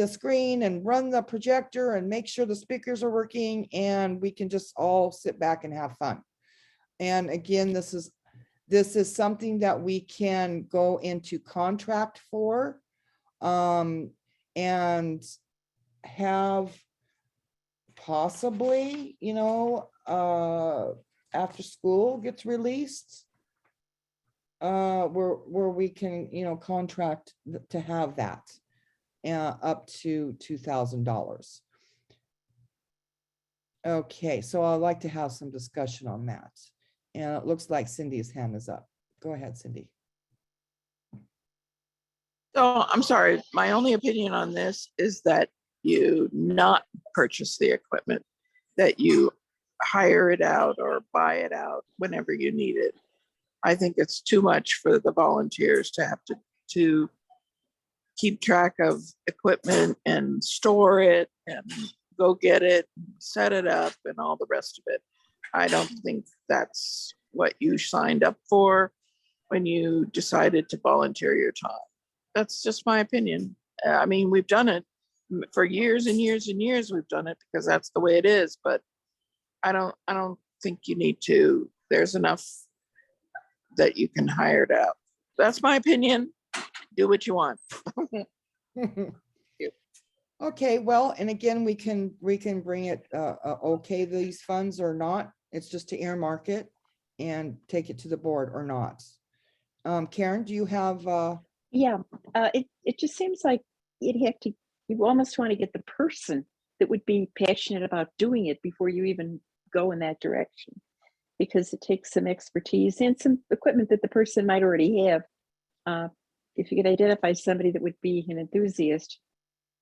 screen and run the projector and make sure the speakers are working and we can just all sit back and have fun. And again, this is something that we can go into contract for and have possibly, after school gets released, where we can, contract to have that up to $2,000. Okay, so I'd like to have some discussion on that. And it looks like Cindy's hand is up. Go ahead, Cindy. So I'm sorry, my only opinion on this is that you not purchase the equipment, that you hire it out or buy it out whenever you need it. I think it's too much for the volunteers to have to keep track of equipment and store it and go get it, set it up and all the rest of it. I don't think that's what you signed up for when you decided to volunteer your time. That's just my opinion. I mean, we've done it for years and years and years. We've done it because that's the way it is, but I don't think you need to. There's enough that you can hire it out. That's my opinion. Do what you want. Okay, well, and again, we can bring it, okay, these funds or not. It's just to earmark it and take it to the board or not. Karen, do you have? Yeah, it just seems like you almost want to get the person that would be passionate about doing it before you even go in that direction, because it takes some expertise and some equipment that the person might already have. if you could identify somebody that would be an enthusiast,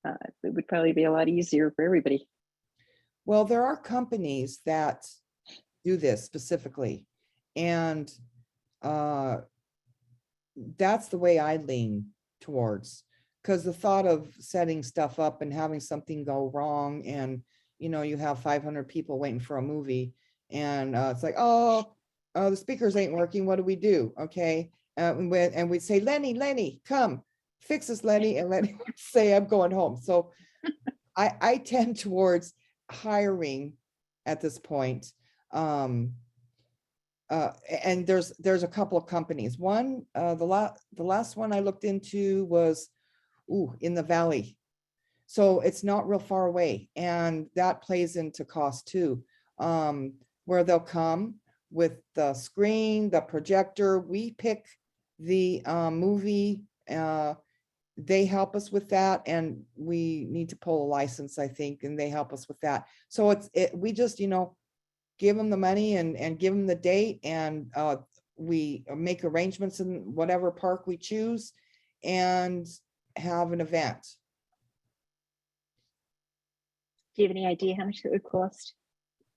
it would probably be a lot easier for everybody. Well, there are companies that do this specifically, and that's the way I lean towards, because the thought of setting stuff up and having something go wrong, and you have 500 people waiting for a movie, and it's like, oh, the speakers ain't working. What do we do? Okay, and we'd say, Lenny, come fix this, Lenny, and Lenny would say, I'm going home. So I tend towards hiring at this point. And there's a couple of companies. One, the last one I looked into was in the valley. So it's not real far away, and that plays into cost too. Where they'll come with the screen, the projector, we pick the movie, they help us with that, and we need to pull a license, I think, and they help us with that. So we just, give them the money and give them the date, and we make arrangements in whatever park we choose and have an event. Do you have any idea how much it would cost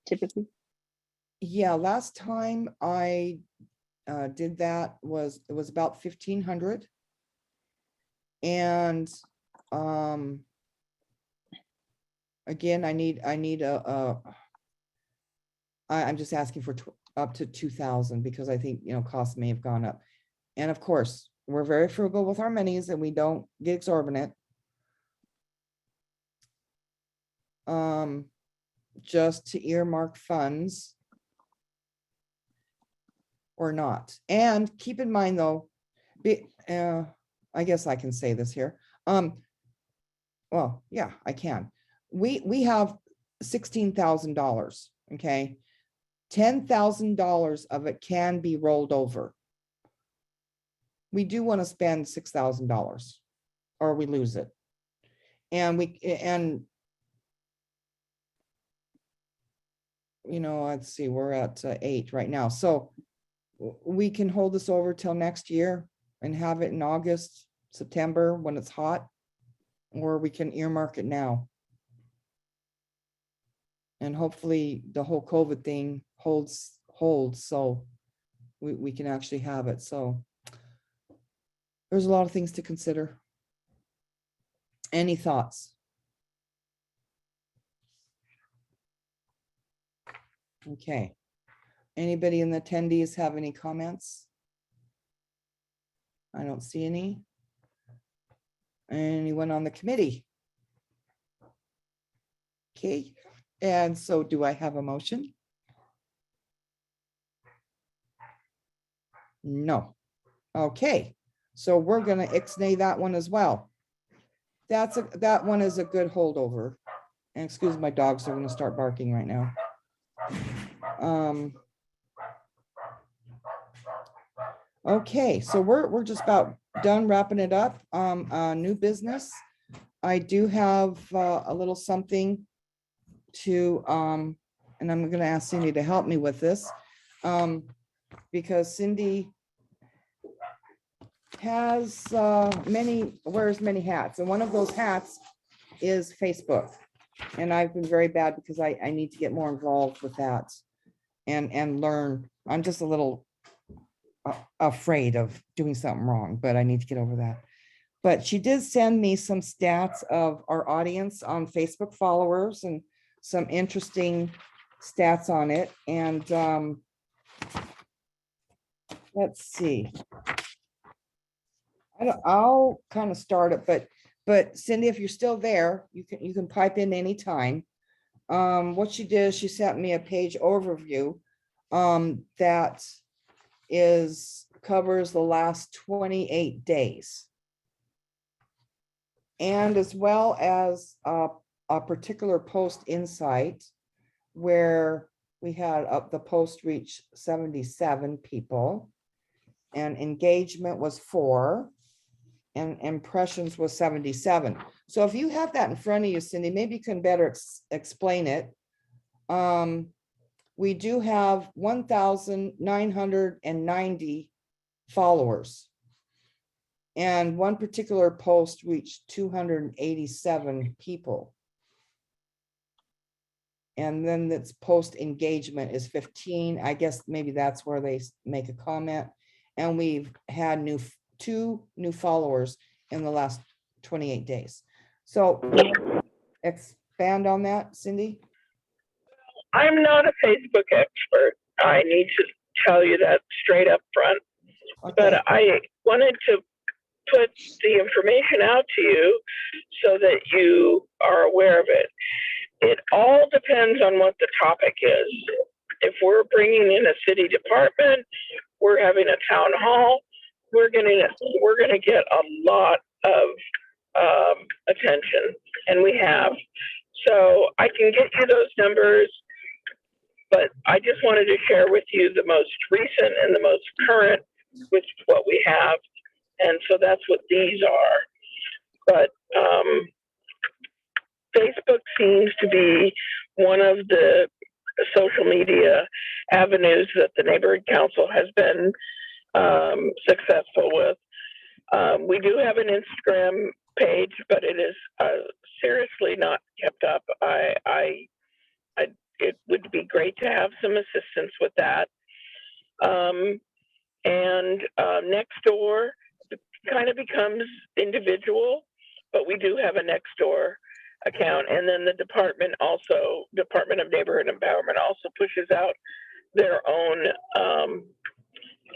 typically? Yeah, last time I did that it was about 1,500. And again, I'm just asking for up to 2,000, because I think, costs may have gone up. And of course, we're very frugal with our monies, and we don't get exorbitant. Just to earmark funds or not. And keep in mind though, I guess I can say this here. Well, yeah, I can. We have $16,000, okay? $10,000 of it can be rolled over. We do want to spend $6,000 or we lose it. And let's see, we're at 8 right now. So we can hold this over till next year and have it in August, September when it's hot, or we can earmark it now. And hopefully the whole COVID thing holds so we can actually have it. So there's a lot of things to consider. Any thoughts? Okay. Anybody in the attendees have any comments? I don't see any. Anyone on the committee? Okay, and so do I have a motion? No. Okay, so we're gonna ixnay that one as well. That one is a good holdover. And excuse my dogs, they're gonna start barking right now. Okay, so we're just about done wrapping it up. New business. I do have a little something to, and I'm gonna ask Cindy to help me with this. Because Cindy has wears many hats, and one of those hats is Facebook. And I've been very bad because I need to get more involved with that and learn. I'm just a little afraid of doing something wrong, but I need to get over that. But she did send me some stats of our audience on Facebook followers and some interesting stats on it. And let's see. I'll kind of start it, but Cindy, if you're still there, you can pipe in anytime. What she did is she sent me a page overview that covers the last 28 days. And as well as a particular post insight where we had the post reach 77 people and engagement was 4 and impressions was 77. So if you have that in front of you, Cindy, maybe you can better explain it. We do have 1,990 followers. And one particular post reached 287 people. And then that's post engagement is 15. I guess maybe that's where they make a comment. And we've had two new followers in the last 28 days. So expand on that, Cindy. I'm not a Facebook expert. I need to tell you that straight up front. But I wanted to put the information out to you so that you are aware of it. It all depends on what the topic is. If we're bringing in a city department, we're having a town hall, we're gonna get a lot of attention, and we have. So I can get you those numbers, but I just wanted to share with you the most recent and the most current with what we have. And so that's what these are. But Facebook seems to be one of the social media avenues that the neighborhood council has been successful with. We do have an Instagram page, but it is seriously not kept up. It would be great to have some assistance with that. Nextdoor kind of becomes individual, but we do have a Nextdoor account. And then the Department of Neighborhood Empowerment also pushes out their own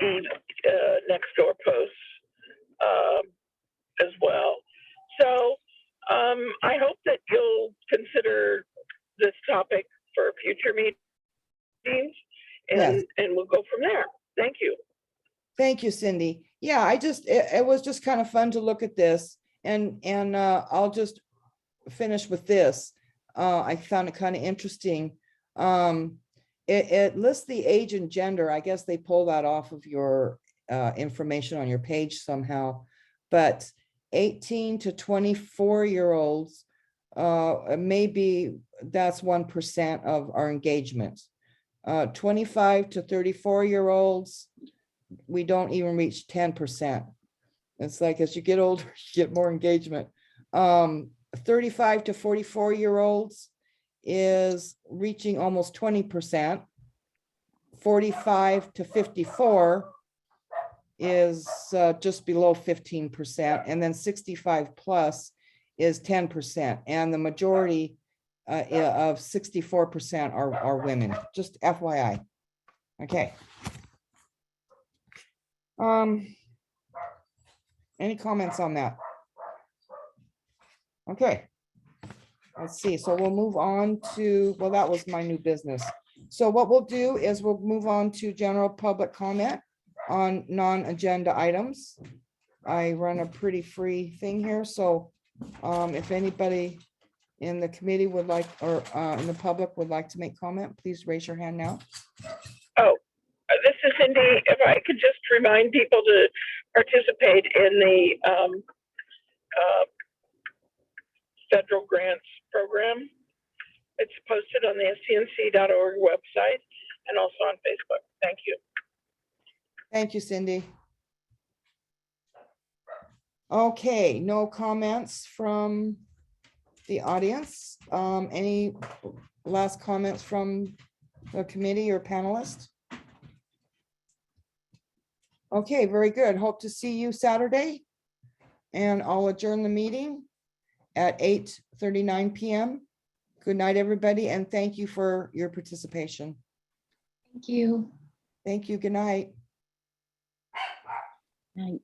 Nextdoor posts as well. So I hope that you'll consider this topic for future meetings, and we'll go from there. Thank you. Thank you, Cindy. Yeah, it was just kind of fun to look at this, and I'll just finish with this. I found it kind of interesting. It lists the age and gender. I guess they pull that off of your information on your page somehow, but 18 to 24-year-olds, maybe that's 1% of our engagement. 25 to 34-year-olds, we don't even reach 10%. It's like as you get older, you get more engagement. 35 to 44-year-olds is reaching almost 20%. 45 to 54 is just below 15%. And then 65 plus is 10%. And the majority of 64% are women, just FYI. Okay. Any comments on that? Okay. Let's see. So we'll move on to, well, that was my new business. So what we'll do is we'll move on to general public comment on non-agenda items. I run a pretty free thing here. So if anybody in the committee would like, or in the public would like to make comment, please raise your hand now. Oh, this is Cindy. If I could just remind people to participate in the federal grants program. It's posted on the stnc.org website and also on Facebook. Thank you. Thank you, Cindy. Okay, no comments from the audience. Any last comments from the committee or panelists? Okay, very good. Hope to see you Saturday. And I'll adjourn the meeting at 8:39 p.m. Good night, everybody, and thank you for your participation. Thank you. Thank you. Good night. Night.